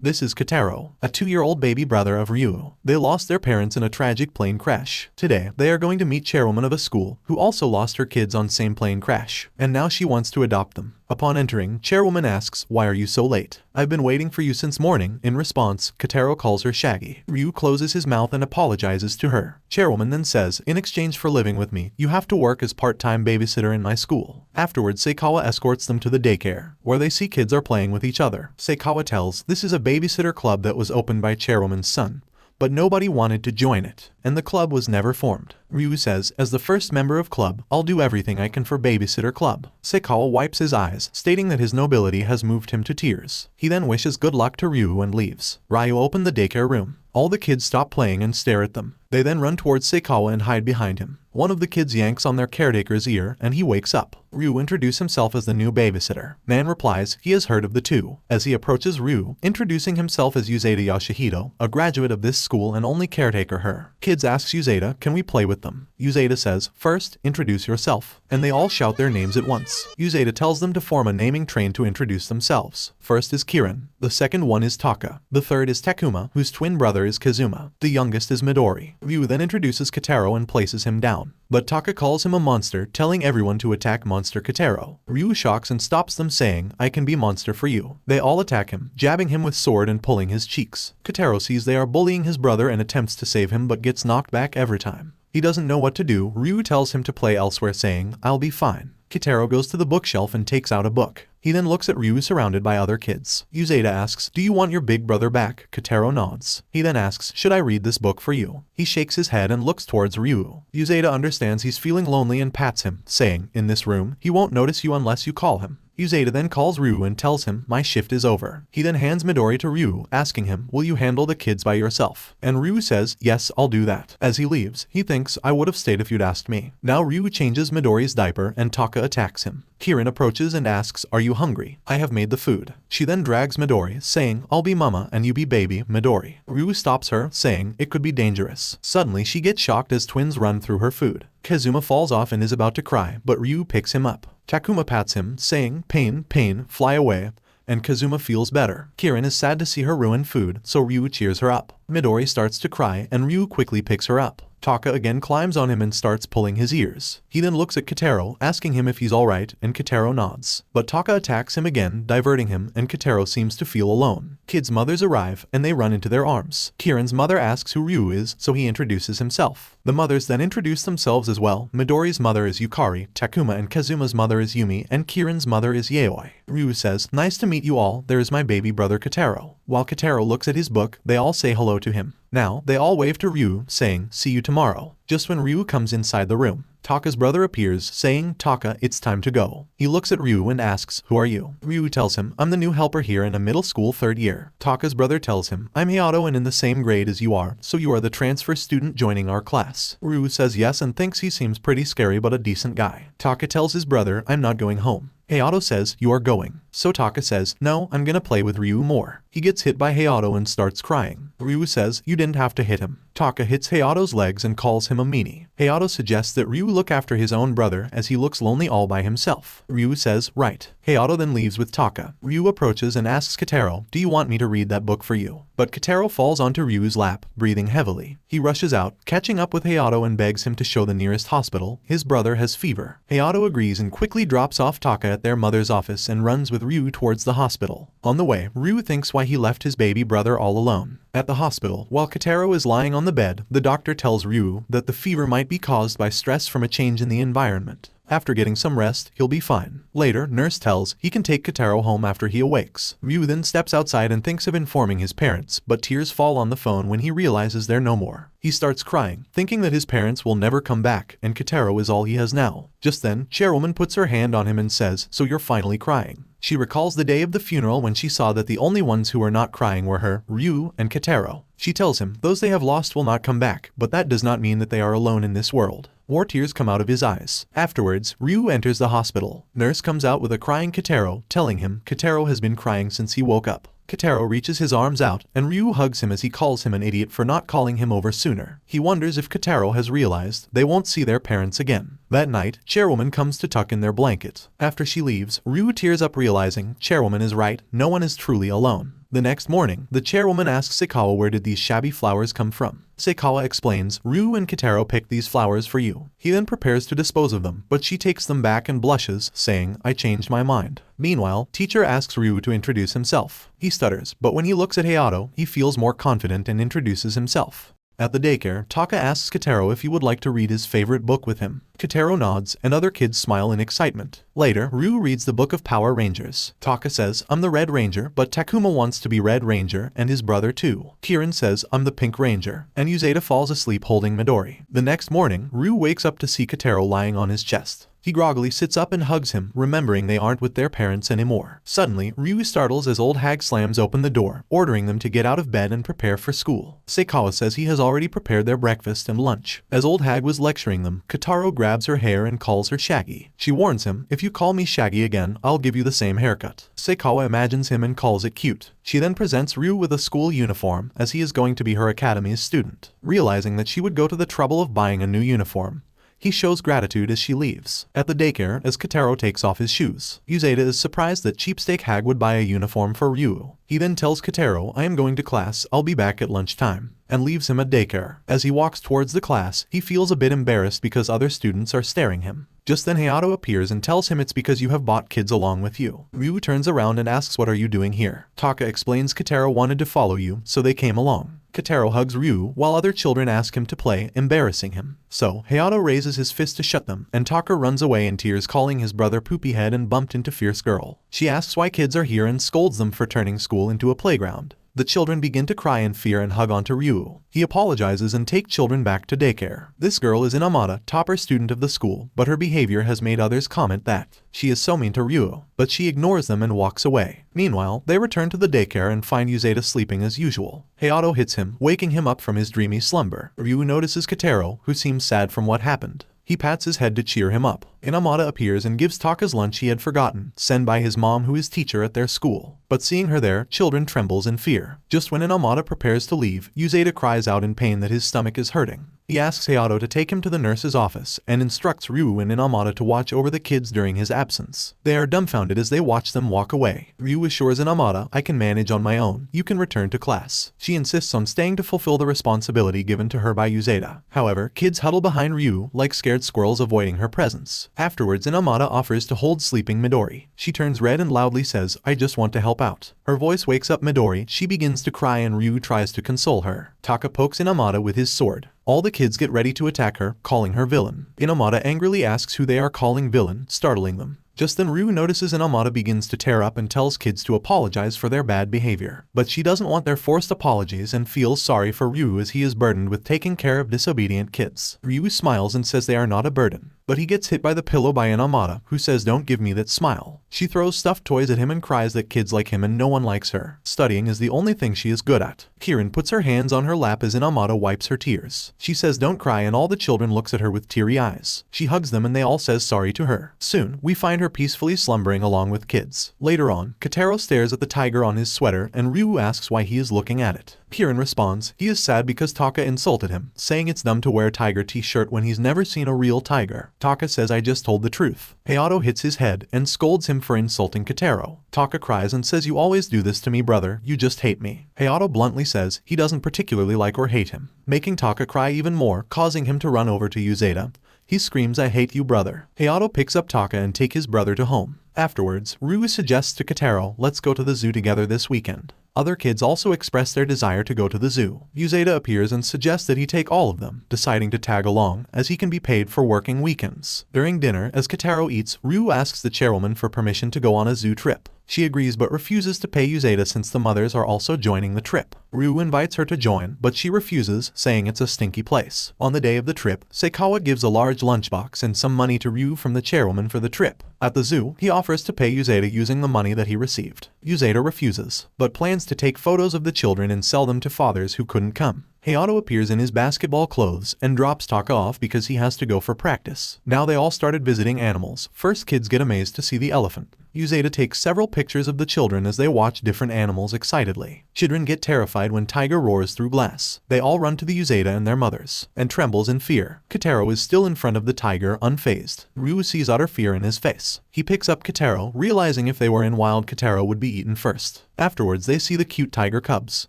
This is Kotaro, a 2-year-old baby brother of Ryu. They lost their parents in a tragic plane crash. Today, they are going to meet chairwoman of a school who also lost her kids on same plane crash, and now she wants to adopt them. Upon entering, chairwoman asks, "Why are you so late? I've been waiting for you since morning." In response, Kotaro calls her Shaggy. Ryu closes his mouth and apologizes to her. Chairwoman then says, "In exchange for living with me, you have to work as part-time babysitter in my school." Afterwards, Seikawa escorts them to the daycare, where they see kids are playing with each other. Seikawa tells, this is a babysitter club that was opened by chairwoman's son, but nobody wanted to join it, and the club was never formed. Ryu says, as the first member of club, I'll do everything I can for babysitter club. Seikawa wipes his eyes, stating that his nobility has moved him to tears. He then wishes good luck to Ryu and leaves. Ryu opened the daycare room. All the kids stop playing and stare at them. They then run towards Seikawa and hide behind him. One of the kids yanks on their caretaker's ear and he wakes up. Ryu introduces himself as the new babysitter. Nan replies he has heard of the two. As he approaches Ryu, introducing himself as Yuzeda Yoshihito, a graduate of this school and only caretaker her. Kids ask Yuzeda, can we play with them? Yuzeda says, first, introduce yourself. And they all shout their names at once. Yuzeda tells them to form a naming train to introduce themselves. First is Kirin. The second one is Taka. The third is Takuma, whose twin brother is Kazuma. The youngest is Midori. Ryu then introduces Kotaro and places him down. But Taka calls him a monster, telling everyone to attack Monster Kotaro. Ryu shocks and stops them saying, I can be monster for you. They all attack him, jabbing him with sword and pulling his cheeks. Kotaro sees they are bullying his brother and attempts to save him but gets knocked back every time. He doesn't know what to do. Ryu tells him to play elsewhere saying, I'll be fine. Kotaro goes to the bookshelf and takes out a book. He then looks at Ryu surrounded by other kids. Yuzeda asks, do you want your big brother back? Kotaro nods. He then asks, should I read this book for you? He shakes his head and looks towards Ryu. Yuzeda understands he's feeling lonely and pats him, saying, in this room, he won't notice you unless you call him. Yuzeda then calls Ryu and tells him, my shift is over. He then hands Midori to Ryu, asking him, will you handle the kids by yourself? And Ryu says, yes, I'll do that. As he leaves, he thinks, I would have stayed if you'd asked me. Now Ryu changes Midori's diaper and Taka attacks him. Kirin approaches and asks, are you hungry? I have made the food. She then drags Midori, saying, I'll be mama and you be baby, Midori. Ryu stops her, saying, it could be dangerous. Suddenly she gets shocked as twins run through her food. Kazuma falls off and is about to cry, but Ryu picks him up. Takuma pats him, saying, pain, pain, fly away, and Kazuma feels better. Kirin is sad to see her ruin food, so Ryu cheers her up. Midori starts to cry and Ryu quickly picks her up. Taka again climbs on him and starts pulling his ears. He then looks at Kotaro, asking him if he's alright, and Kotaro nods. But Taka attacks him again, diverting him, and Kotaro seems to feel alone. Kids' mothers arrive, and they run into their arms. Kirin's mother asks who Ryu is, so he introduces himself. The mothers then introduce themselves as well. Midori's mother is Yukari, Takuma and Kazuma's mother is Yumi, and Kirin's mother is Yaoi. Ryu says, nice to meet you all, there is my baby brother Kotaro. While Kotaro looks at his book, they all say hello to him. Now, they all wave to Ryu, saying, see you tomorrow. Just when Ryu comes inside the room, Taka's brother appears, saying, Taka, it's time to go. He looks at Ryu and asks, who are you? Ryu tells him, I'm the new helper here in a middle school 3rd year. Taka's brother tells him, I'm Hayato and in the same grade as you are, so you are the transfer student joining our class. Ryu says yes and thinks he seems pretty scary but a decent guy. Taka tells his brother, I'm not going home. Hayato says, you are going. So Taka says, no, I'm gonna play with Ryu more. He gets hit by Hayato and starts crying. Ryu says, you didn't have to hit him. Taka hits Hayato's legs and calls him a meanie. Hayato suggests that Ryu look after his own brother as he looks lonely all by himself. Ryu says, right. Hayato then leaves with Taka. Ryu approaches and asks Kotaro, do you want me to read that book for you? But Kotaro falls onto Ryu's lap, breathing heavily. He rushes out, catching up with Hayato and begs him to show the nearest hospital. His brother has fever. Hayato agrees and quickly drops off Taka at their mother's office and runs with Ryu towards the hospital. On the way, Ryu thinks why he left his baby brother all alone. At the hospital, while Kotaro is lying on the bed, the doctor tells Ryu that the fever might be caused by stress from a change in the environment. After getting some rest, he'll be fine. Later, nurse tells he can take Kotaro home after he awakes. Ryu then steps outside and thinks of informing his parents, but tears fall on the phone when he realizes they're no more. He starts crying, thinking that his parents will never come back, and Kotaro is all he has now. Just then, chairwoman puts her hand on him and says, so you're finally crying. She recalls the day of the funeral when she saw that the only ones who were not crying were her, Ryu, and Kotaro. She tells him those they have lost will not come back, but that does not mean that they are alone in this world. More tears come out of his eyes. Afterwards, Ryu enters the hospital. Nurse comes out with a crying Kotaro, telling him Kotaro has been crying since he woke up. Kotaro reaches his arms out, and Ryu hugs him as he calls him an idiot for not calling him over sooner. He wonders if Kotaro has realized they won't see their parents again. That night, Chairwoman comes to tuck in their blanket. After she leaves, Ryu tears up realizing Chairwoman is right, no one is truly alone. The next morning, the chairwoman asks Seikawa where did these shabby flowers come from. Seikawa explains, Ryu and Kitaro picked these flowers for you. He then prepares to dispose of them, but she takes them back and blushes, saying, I changed my mind. Meanwhile, teacher asks Ryu to introduce himself. He stutters, but when he looks at Hayato, he feels more confident and introduces himself. At the daycare, Taka asks Kitaro if he would like to read his favorite book with him. Kitaro nods, and other kids smile in excitement. Later, Ryu reads the Book of Power Rangers. Taka says, I'm the Red Ranger, but Takuma wants to be Red Ranger, and his brother too. Kirin says, I'm the Pink Ranger, and Uzeta falls asleep holding Midori. The next morning, Ryu wakes up to see Kitaro lying on his chest. He groggily sits up and hugs him, remembering they aren't with their parents anymore. Suddenly, Ryu startles as Old Hag slams open the door, ordering them to get out of bed and prepare for school. Seikawa says he has already prepared their breakfast and lunch. As Old Hag was lecturing them, Kitaro grabs her hair and calls her Shaggy. She warns him, if you call me Shaggy again, I'll give you the same haircut. Seikawa imagines him and calls it cute. She then presents Ryu with a school uniform, as he is going to be her academy's student. Realizing that she would go to the trouble of buying a new uniform, he shows gratitude as she leaves. At the daycare, as Kitaro takes off his shoes, Uzeta is surprised that Cheapsteak Hag would buy a uniform for Ryu. He then tells Kitaro, I am going to class, I'll be back at lunchtime, and leaves him at daycare. As he walks towards the class, he feels a bit embarrassed because other students are staring him. Just then Hayato appears and tells him it's because you have bought kids along with you. Ryu turns around and asks what are you doing here. Taka explains Kitaro wanted to follow you, so they came along. Kitaro hugs Ryu while other children ask him to play, embarrassing him. So, Hayato raises his fist to shut them, and Taka runs away in tears calling his brother Poopyhead and bumped into Fierce Girl. She asks why kids are here and scolds them for turning school into a playground. The children begin to cry in fear and hug onto Ryu. He apologizes and takes children back to daycare. This girl is Inamata, topper student of the school, but her behavior has made others comment that she is so mean to Ryu, but she ignores them and walks away. Meanwhile, they return to the daycare and find Uzeta sleeping as usual. Hayato hits him, waking him up from his dreamy slumber. Ryu notices Kitaro, who seems sad from what happened. He pats his head to cheer him up. Inamata appears and gives Taka's lunch he had forgotten, sent by his mom who is teacher at their school. But seeing her there, children trembles in fear. Just when Inamata prepares to leave, Uzeta cries out in pain that his stomach is hurting. He asks Hayato to take him to the nurse's office and instructs Ryu and Inamata to watch over the kids during his absence. They are dumbfounded as they watch them walk away. Ryu assures Inamata, I can manage on my own, you can return to class. She insists on staying to fulfill the responsibility given to her by Uzeta. However, kids huddle behind Ryu like scared squirrels avoiding her presence. Afterwards, Inamata offers to hold sleeping Midori. She turns red and loudly says, I just want to help out. Her voice wakes up Midori, she begins to cry and Ryu tries to console her. Taka pokes Inamata with his sword. All the kids get ready to attack her, calling her villain. Inamata angrily asks who they are calling villain, startling them. Just then Ryu notices Inamata begins to tear up and tells kids to apologize for their bad behavior. But she doesn't want their forced apologies and feels sorry for Ryu as he is burdened with taking care of disobedient kids. Ryu smiles and says they are not a burden. But he gets hit by the pillow by Inamata, who says don't give me that smile. She throws stuffed toys at him and cries that kids like him and no one likes her. Studying is the only thing she is good at. Kirin puts her hands on her lap as Inamata wipes her tears. She says don't cry and all the children looks at her with teary eyes. She hugs them and they all says sorry to her. Soon, we find her peacefully slumbering along with kids. Later on, Kitaro stares at the tiger on his sweater and Ryu asks why he is looking at it. Kirin responds, he is sad because Taka insulted him, saying it's dumb to wear a tiger t-shirt when he's never seen a real tiger. Taka says I just told the truth. Hayato hits his head and scolds him for insulting Kitaro. Taka cries and says you always do this to me brother, you just hate me. Hayato bluntly says he doesn't particularly like or hate him, making Taka cry even more, causing him to run over to Uzeta. He screams I hate you brother. Hayato picks up Taka and takes his brother to home. Afterwards, Ryu suggests to Kitaro, let's go to the zoo together this weekend. Other kids also express their desire to go to the zoo. Uzeta appears and suggests that he take all of them, deciding to tag along, as he can be paid for working weekends. During dinner, as Kitaro eats, Ryu asks the chairwoman for permission to go on a zoo trip. She agrees but refuses to pay Uzeta since the mothers are also joining the trip. Ryu invites her to join, but she refuses, saying it's a stinky place. On the day of the trip, Seikawa gives a large lunchbox and some money to Ryu from the chairwoman for the trip. At the zoo, he offers to pay Uzeta using the money that he received. Uzeta refuses, but plans to take photos of the children and sell them to fathers who couldn't come. Hayato appears in his basketball clothes and drops Taka off because he has to go for practice. Now they all started visiting animals. First, kids get amazed to see the elephant. Yuzeda takes several pictures of the children as they watch different animals excitedly. Children get terrified when tiger roars through glass. They all run to the Yuzeda and their mothers, and trembles in fear. Kotaro is still in front of the tiger, unfazed. Ryu sees utter fear in his face. He picks up Kotaro, realizing if they were in wild, Kotaro would be eaten first. Afterwards, they see the cute tiger cubs.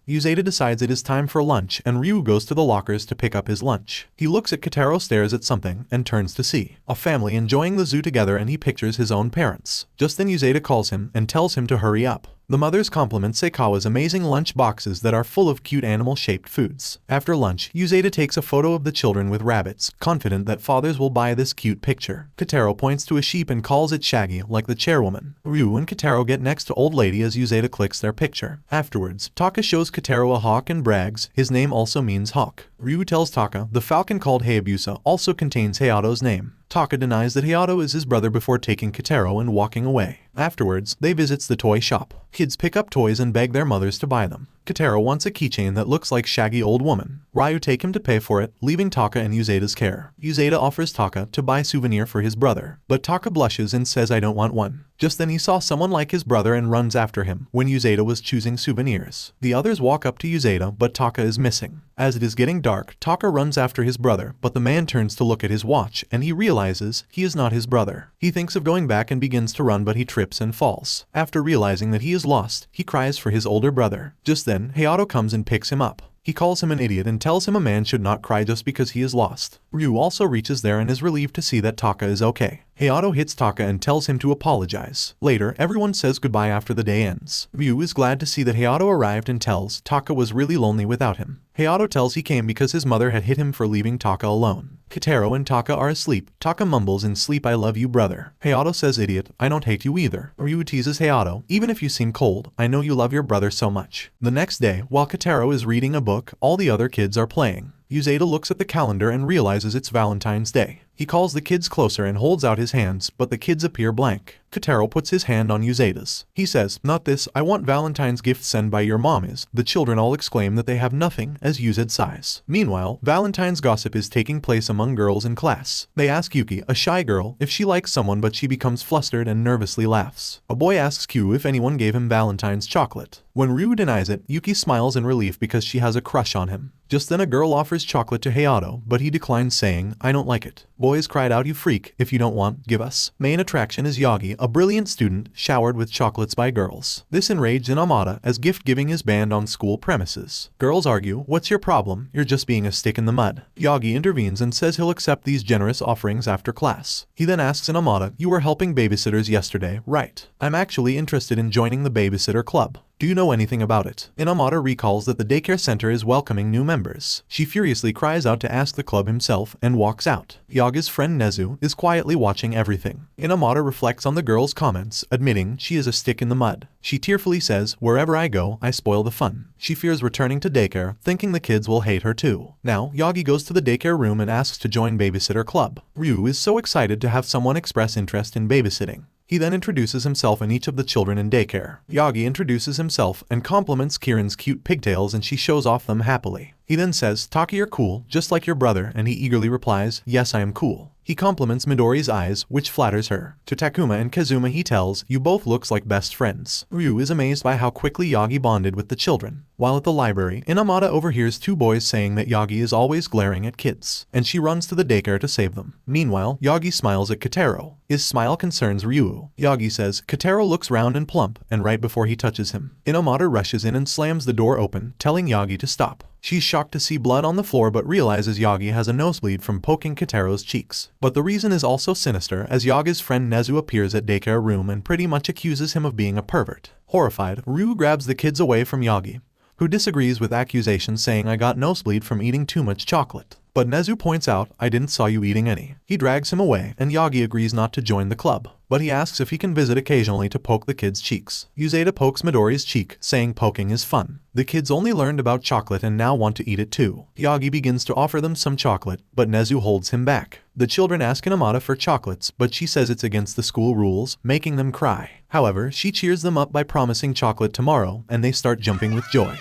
Yuzeda decides it is time for lunch, and Ryu goes to the lockers to pick up his lunch. He looks at Kotaro, stares at something, and turns to see a family enjoying the zoo together, and he pictures his own parents. Just then Yuzeda calls him and tells him to hurry up. The mothers compliment Seikawa's amazing lunch boxes that are full of cute animal-shaped foods. After lunch, Yuzeda takes a photo of the children with rabbits, confident that fathers will buy this cute picture. Kotaro points to a sheep and calls it Shaggy, like the chairwoman. Ryu and Kotaro get next to Old Lady as Yuzeda clicks their picture. Afterwards, Taka shows Kotaro a hawk and brags, his name also means hawk. Ryu tells Taka the falcon called Hayabusa also contains Hayato's name. Taka denies that Hayato is his brother before taking Kotaro and walking away. Afterwards, they visits the toy shop. Kids pick up toys and beg their mothers to buy them. Kotaro wants a keychain that looks like Shaggy Old Woman. Ryu take him to pay for it, leaving Taka in Yuzeda's care. Yuzeda offers Taka to buy souvenir for his brother, but Taka blushes and says I don't want one. Just then he saw someone like his brother and runs after him when Yuzeda was choosing souvenirs. The others walk up to Yuzeda, but Taka is missing. As it is getting dark, Taka runs after his brother, but the man turns to look at his watch and he realizes he is not his brother. He thinks of going back and begins to run, but he trips and falls. After realizing that he is lost, he cries for his older brother. Just then, Hayato comes and picks him up. He calls him an idiot and tells him a man should not cry just because he is lost. Ryu also reaches there and is relieved to see that Taka is okay. Hayato hits Taka and tells him to apologize. Later, everyone says goodbye after the day ends. Ryu is glad to see that Hayato arrived and tells Taka was really lonely without him. Hayato tells he came because his mother had hit him for leaving Taka alone. Kotaro and Taka are asleep. Taka mumbles in sleep, I love you, brother. Hayato says, idiot, I don't hate you either. Ryu teases Hayato, even if you seem cold, I know you love your brother so much. The next day, while Kotaro is reading a book, all the other kids are playing. Yuzeda looks at the calendar and realizes it's Valentine's Day. He calls the kids closer and holds out his hands, but the kids appear blank. Kotaro puts his hand on Yuzeda's. He says, not this, I want Valentine's gift sent by your mom is. The children all exclaim that they have nothing as Yuzeda sighs. Meanwhile, Valentine's gossip is taking place among girls in class. They ask Yuki, a shy girl, if she likes someone, but she becomes flustered and nervously laughs. A boy asks Kyu if anyone gave him Valentine's chocolate. When Ryu denies it, Yuki smiles in relief because she has a crush on him. Just then a girl offers chocolate to Hayato, but he declines, saying, I don't like it. Boys cried out, you freak, if you don't want, give us. Main attraction is Yagi, a brilliant student, showered with chocolates by girls. This enraged Inamata as gift-giving is banned on school premises. Girls argue, what's your problem? You're just being a stick in the mud. Yagi intervenes and says he'll accept these generous offerings after class. He then asks Inamata, you were helping babysitters yesterday, right? I'm actually interested in joining the babysitter club. Do you know anything about it? Inamata recalls that the daycare center is welcoming new members. She furiously cries out to ask the club himself and walks out. Yaga's friend Nezu is quietly watching everything. Inamata reflects on the girl's comments, admitting she is a stick in the mud. She tearfully says, wherever I go, I spoil the fun. She fears returning to daycare, thinking the kids will hate her too. Now, Yagi goes to the daycare room and asks to join babysitter club. Ryu is so excited to have someone express interest in babysitting. He then introduces himself and each of the children in daycare. Yagi introduces himself and compliments Kirin's cute pigtails, and she shows off them happily. He then says, Taki, you're cool, just like your brother, and he eagerly replies, yes, I am cool. He compliments Midori's eyes, which flatters her. To Takuma and Kazuma he tells, you both looks like best friends. Ryu is amazed by how quickly Yagi bonded with the children. While at the library, Inamata overhears two boys saying that Yagi is always glaring at kids, and she runs to the daycare to save them. Meanwhile, Yagi smiles at Kotaro. His smile concerns Ryu. Yagi says, Kotaro looks round and plump, and right before he touches him, Inamata rushes in and slams the door open, telling Yagi to stop. She's shocked to see blood on the floor but realizes Yagi has a nosebleed from poking Kotaro's cheeks. But the reason is also sinister as Yaga's friend Nezu appears at daycare room and pretty much accuses him of being a pervert. Horrified, Ryu grabs the kids away from Yagi, who disagrees with accusations, saying I got nosebleed from eating too much chocolate. But Nezu points out, I didn't saw you eating any. He drags him away and Yagi agrees not to join the club, but he asks if he can visit occasionally to poke the kids' cheeks. Yuzeda pokes Midori's cheek, saying poking is fun. The kids only learned about chocolate and now want to eat it too. Yagi begins to offer them some chocolate, but Nezu holds him back. The children ask Inamata for chocolates, but she says it's against the school rules, making them cry. However, she cheers them up by promising chocolate tomorrow, and they start jumping with joy.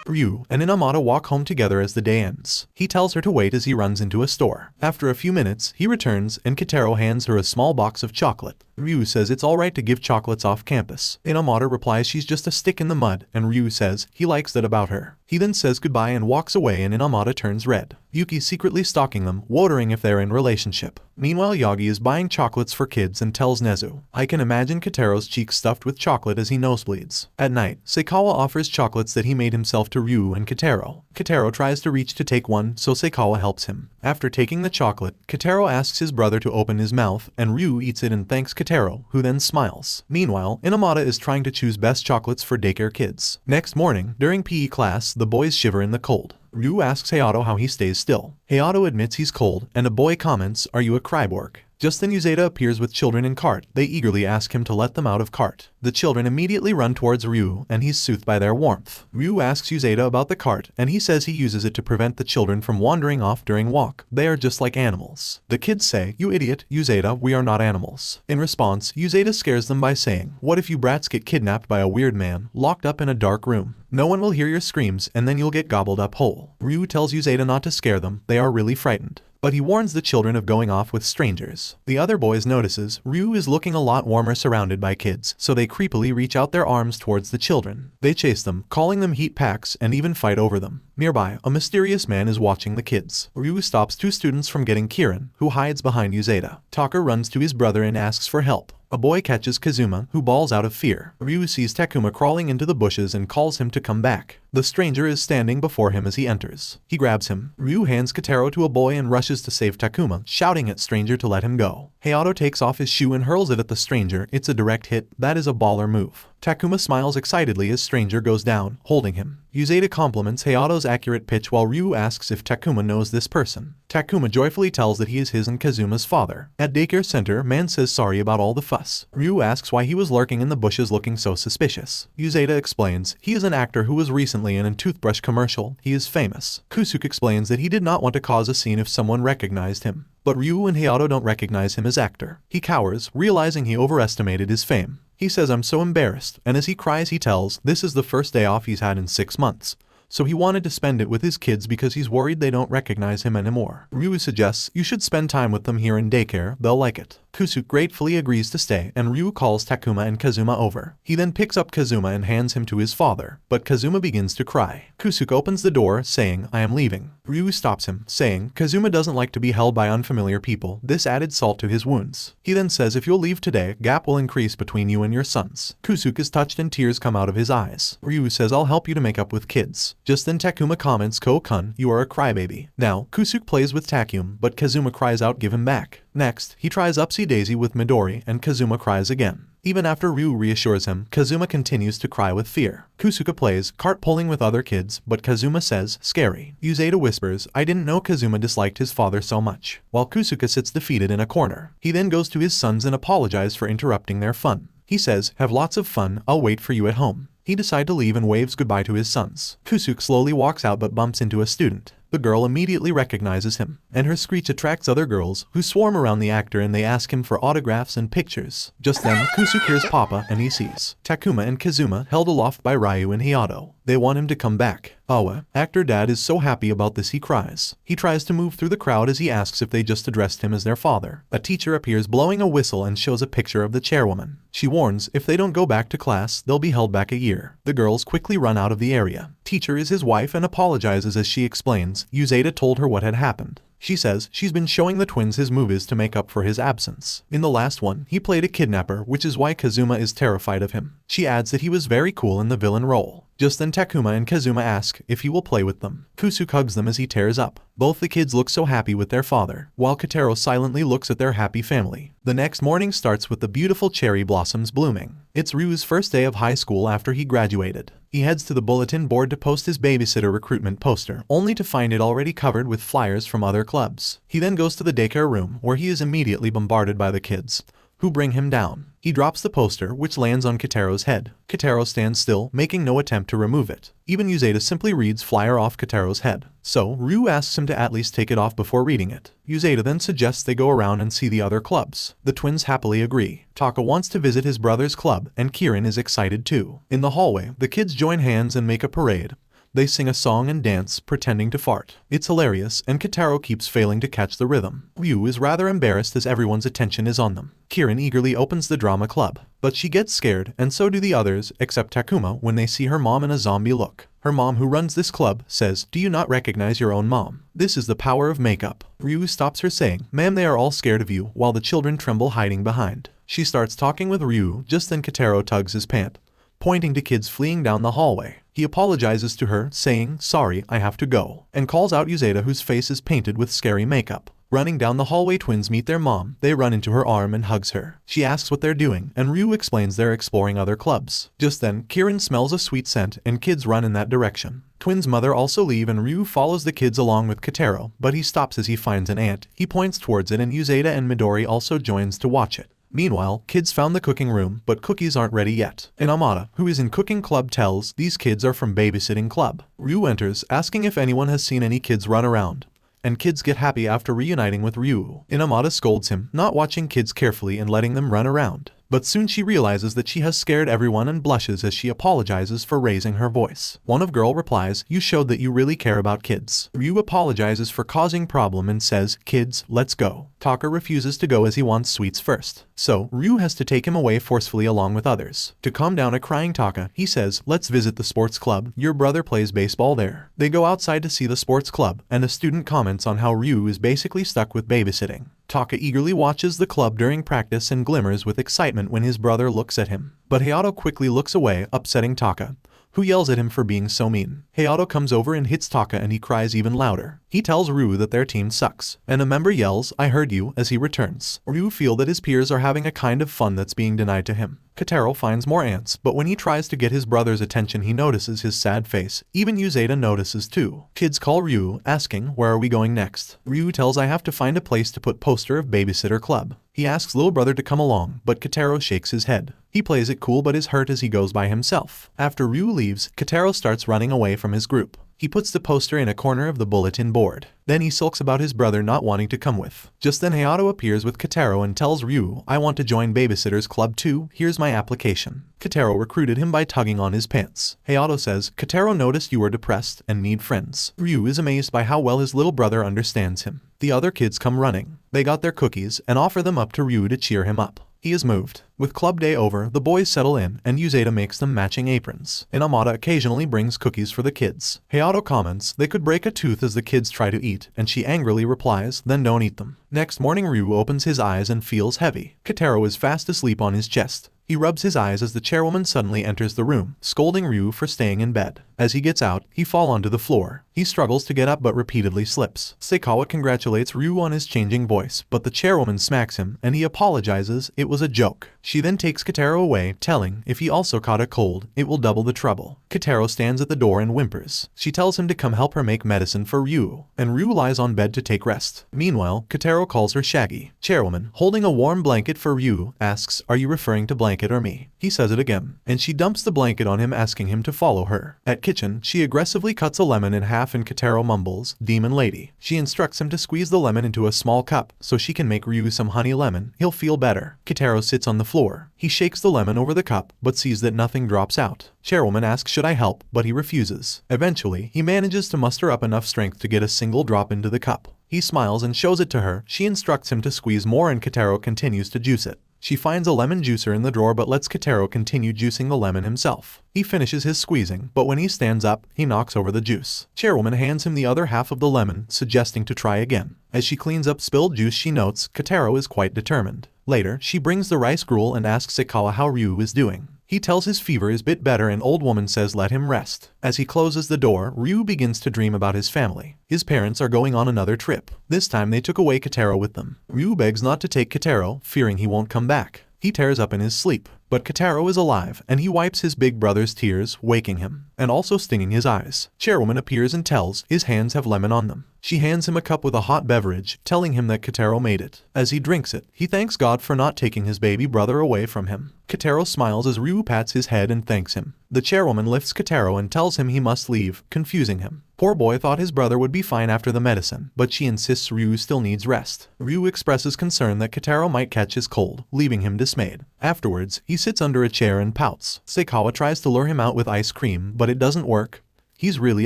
Ryu and Inamata walk home together as the day ends. He tells her to wait as he runs into a store. After a few minutes, he returns and Kitaro hands her a small box of chocolate. Ryu says it's alright to give chocolates off campus. Inamata replies she's just a stick in the mud, and Ryu says he likes that about her. He then says goodbye and walks away, and Inamata turns red. Yuki's secretly stalking them, wondering if they're in relationship. Meanwhile, Yagi is buying chocolates for kids and tells Nezu, I can imagine Kitaro's cheeks stuffed with chocolate as he nosebleeds. At night, Seikawa offers chocolates that he made himself to Ryu and Kitaro. Kitaro tries to reach to take one, so Seikawa helps him. After taking the chocolate, Kitaro asks his brother to open his mouth, and Ryu eats it and thanks Kitaro, who then smiles. Meanwhile, Inamata is trying to choose best chocolates for daycare kids. Next morning, during PE class, the boys shiver in the cold. Ryu asks Hayato how he stays still. Hayato admits he's cold, and a boy comments, "Are you a cryborg?" Just then Uzeda appears with children in cart. They eagerly ask him to let them out of cart. The children immediately run towards Ryu, and he's soothed by their warmth. Ryu asks Uzeda about the cart, and he says he uses it to prevent the children from wandering off during walk. They are just like animals. The kids say, "You idiot, Uzeda, we are not animals." In response, Uzeda scares them by saying, "What if you brats get kidnapped by a weird man, locked up in a dark room? No one will hear your screams, and then you'll get gobbled up whole." Ryu tells Uzeda not to scare them. They are really frightened. But he warns the children of going off with strangers. The other boys notices Ryu is looking a lot warmer surrounded by kids, so they creepily reach out their arms towards the children. They chase them, calling them heat packs, and even fight over them. Nearby, a mysterious man is watching the kids. Ryu stops two students from getting Kirin, who hides behind Uzeda. Taka runs to his brother and asks for help. A boy catches Kazuma, who bawls out of fear. Ryu sees Takuma crawling into the bushes and calls him to come back. The stranger is standing before him as he enters. He grabs him. Ryu hands Kitaro to a boy and rushes to save Takuma, shouting at stranger to let him go. Hayato takes off his shoe and hurls it at the stranger. It's a direct hit. That is a baller move. Takuma smiles excitedly as stranger goes down, holding him. Uzeda compliments Hayato's accurate pitch while Ryu asks if Takuma knows this person. Takuma joyfully tells that he is his and Kazuma's father. At daycare center, man says sorry about all the fuss. Ryu asks why he was lurking in the bushes looking so suspicious. Uzeda explains he is an actor who was recently in a toothbrush commercial. He is famous. Kusuke explains that he did not want to cause a scene if someone recognized him. But Ryu and Hayato don't recognize him as actor. He cowers, realizing he overestimated his fame. He says I'm so embarrassed, and as he cries he tells this is the first day off he's had in 6 months. So he wanted to spend it with his kids because he's worried they don't recognize him anymore. Ryu suggests you should spend time with them here in daycare, they'll like it. Kusuke gratefully agrees to stay, and Ryu calls Takuma and Kazuma over. He then picks up Kazuma and hands him to his father, but Kazuma begins to cry. Kusuke opens the door, saying, I am leaving. Ryu stops him, saying Kazuma doesn't like to be held by unfamiliar people. This added salt to his wounds. He then says if you'll leave today, gap will increase between you and your sons. Kusuke is touched and tears come out of his eyes. Ryu says I'll help you to make up with kids. Just then Takuma comments Ko-kun, you are a crybaby. Now, Kusuke plays with Takuya, but Kazuma cries out give him back. Next, he tries Upsy Daisy with Midori, and Kazuma cries again. Even after Ryu reassures him, Kazuma continues to cry with fear. Kusuke plays cart pulling with other kids, but Kazuma says, scary. Uzeda whispers, I didn't know Kazuma disliked his father so much. While Kusuke sits defeated in a corner. He then goes to his sons and apologizes for interrupting their fun. He says, have lots of fun, I'll wait for you at home. He decides to leave and waves goodbye to his sons. Kusuke slowly walks out but bumps into a student. The girl immediately recognizes him, and her screech attracts other girls, who swarm around the actor and they ask him for autographs and pictures. Just then, Kusuke hears Papa and he sees Takuma and Kazuma held aloft by Ryu and Hayato. They want him to come back. Awa, actor dad is so happy about this he cries. He tries to move through the crowd as he asks if they just addressed him as their father. A teacher appears blowing a whistle and shows a picture of the chairwoman. She warns if they don't go back to class, they'll be held back a year. The girls quickly run out of the area. Teacher is his wife and apologizes as she explains Uzeda told her what had happened. She says she's been showing the twins his movies to make up for his absence. In the last one, he played a kidnapper, which is why Kazuma is terrified of him. She adds that he was very cool in the villain role. Just then Takuma and Kazuma ask if he will play with them. Kusuke hugs them as he tears up. Both the kids look so happy with their father, while Kitaro silently looks at their happy family. The next morning starts with the beautiful cherry blossoms blooming. It's Ryu's first day of high school after he graduated. He heads to the bulletin board to post his babysitter recruitment poster, only to find it already covered with flyers from other clubs. He then goes to the daycare room, where he is immediately bombarded by the kids, who bring him down. He drops the poster, which lands on Kitaro's head. Kitaro stands still, making no attempt to remove it. Even Uzeda simply reads flyer off Kitaro's head. So, Ryu asks him to at least take it off before reading it. Uzeda then suggests they go around and see the other clubs. The twins happily agree. Taka wants to visit his brother's club, and Kirin is excited too. In the hallway, the kids join hands and make a parade. They sing a song and dance, pretending to fart. It's hilarious, and Kotaro keeps failing to catch the rhythm. Ryu is rather embarrassed as everyone's attention is on them. Kirin eagerly opens the drama club, but she gets scared, and so do the others, except Takuma, when they see her mom in a zombie look. Her mom, who runs this club, says, "Do you not recognize your own mom? This is the power of makeup." Ryu stops her saying, "Ma'am, they are all scared of you," while the children tremble hiding behind. She starts talking with Ryu, just then Kotaro tugs his pant, pointing to kids fleeing down the hallway. He apologizes to her, saying, "Sorry, I have to go," and calls out Yuzeda, whose face is painted with scary makeup. Running down the hallway, twins meet their mom. They run into her arm and hugs her. She asks what they're doing, and Ryu explains they're exploring other clubs. Just then, Kirin smells a sweet scent, and kids run in that direction. Twins' mother also leave, and Ryu follows the kids along with Kotaro, but he stops as he finds an ant. He points towards it, and Yuzeda and Midori also joins to watch it. Meanwhile, kids found the cooking room, but cookies aren't ready yet. And Amada, who is in cooking club, tells these kids are from babysitting club. Ryu enters, asking if anyone has seen any kids run around, and kids get happy after reuniting with Ryu. Amada scolds him, not watching kids carefully and letting them run around. But soon she realizes that she has scared everyone and blushes as she apologizes for raising her voice. One of girl replies, "You showed that you really care about kids." Ryu apologizes for causing problem and says, "Kids, let's go." Taka refuses to go as he wants sweets first, so Ryu has to take him away forcefully along with others. To calm down a crying Taka, he says, "Let's visit the sports club. Your brother plays baseball there." They go outside to see the sports club, and a student comments on how Ryu is basically stuck with babysitting. Taka eagerly watches the club during practice and glimmers with excitement when his brother looks at him. But Hayato quickly looks away, upsetting Taka, who yells at him for being so mean. Hayato comes over and hits Taka, and he cries even louder. He tells Ryu that their team sucks, and a member yells, "I heard you," as he returns. Ryu feels that his peers are having a kind of fun that's being denied to him. Kotaro finds more ants, but when he tries to get his brother's attention, he notices his sad face. Even Yuzeda notices too. Kids call Ryu, asking, "Where are we going next?" Ryu tells, "I have to find a place to put poster of Babysitter Club." He asks little brother to come along, but Kotaro shakes his head. He plays it cool but is hurt as he goes by himself. After Ryu leaves, Kotaro starts running away from his group. He puts the poster in a corner of the bulletin board. Then he sulks about his brother not wanting to come with. Just then Hayato appears with Kotaro and tells Ryu, "I want to join Babysitters Club too, here's my application." Kotaro recruited him by tugging on his pants. Hayato says, "Kotaro noticed you were depressed and need friends." Ryu is amazed by how well his little brother understands him. The other kids come running. They got their cookies and offer them up to Ryu to cheer him up. He is moved. With club day over, the boys settle in, and Yuzeda makes them matching aprons. And Amada occasionally brings cookies for the kids. Hayato comments they could break a tooth as the kids try to eat, and she angrily replies, "Then don't eat them." Next morning, Ryu opens his eyes and feels heavy. Kotaro is fast asleep on his chest. He rubs his eyes as the chairwoman suddenly enters the room, scolding Ryu for staying in bed. As he gets out, he falls onto the floor. He struggles to get up but repeatedly slips. Seikawa congratulates Ryu on his changing voice, but the chairwoman smacks him, and he apologizes, it was a joke. She then takes Kotaro away, telling, if he also caught a cold, it will double the trouble. Kotaro stands at the door and whimpers. She tells him to come help her make medicine for Ryu, and Ryu lies on bed to take rest. Meanwhile, Kotaro calls her Shaggy. Chairwoman, holding a warm blanket for Ryu, asks, "Are you referring to blanket or me?" He says it again, and she dumps the blanket on him, asking him to follow her. At kitchen, she aggressively cuts a lemon in half and Kotaro mumbles, "Demon lady." She instructs him to squeeze the lemon into a small cup so she can make Ryu some honey lemon. He'll feel better. Kotaro sits on the floor. He shakes the lemon over the cup, but sees that nothing drops out. Chairwoman asks should I help, but he refuses. Eventually, he manages to muster up enough strength to get a single drop into the cup. He smiles and shows it to her. She instructs him to squeeze more and Kotaro continues to juice it. She finds a lemon juicer in the drawer but lets Kotaro continue juicing the lemon himself. He finishes his squeezing, but when he stands up, he knocks over the juice. Chairwoman hands him the other half of the lemon, suggesting to try again. As she cleans up spilled juice, she notes Kotaro is quite determined. Later, she brings the rice gruel and asks Seikawa how Ryu is doing. He tells his fever is bit better and old woman says let him rest. As he closes the door, Ryu begins to dream about his family. His parents are going on another trip. This time they took away Kotaro with them. Ryu begs not to take Kotaro, fearing he won't come back. He tears up in his sleep, but Kotaro is alive and he wipes his big brother's tears, waking him, and also stinging his eyes. Chairwoman appears and tells his hands have lemon on them. She hands him a cup with a hot beverage, telling him that Kotaro made it. As he drinks it, he thanks God for not taking his baby brother away from him. Kotaro smiles as Ryu pats his head and thanks him. The chairwoman lifts Kotaro and tells him he must leave, confusing him. Poor boy thought his brother would be fine after the medicine, but she insists Ryu still needs rest. Ryu expresses concern that Kotaro might catch his cold, leaving him dismayed. Afterwards, he sits under a chair and pouts. Seikawa tries to lure him out with ice cream, but it doesn't work. He's really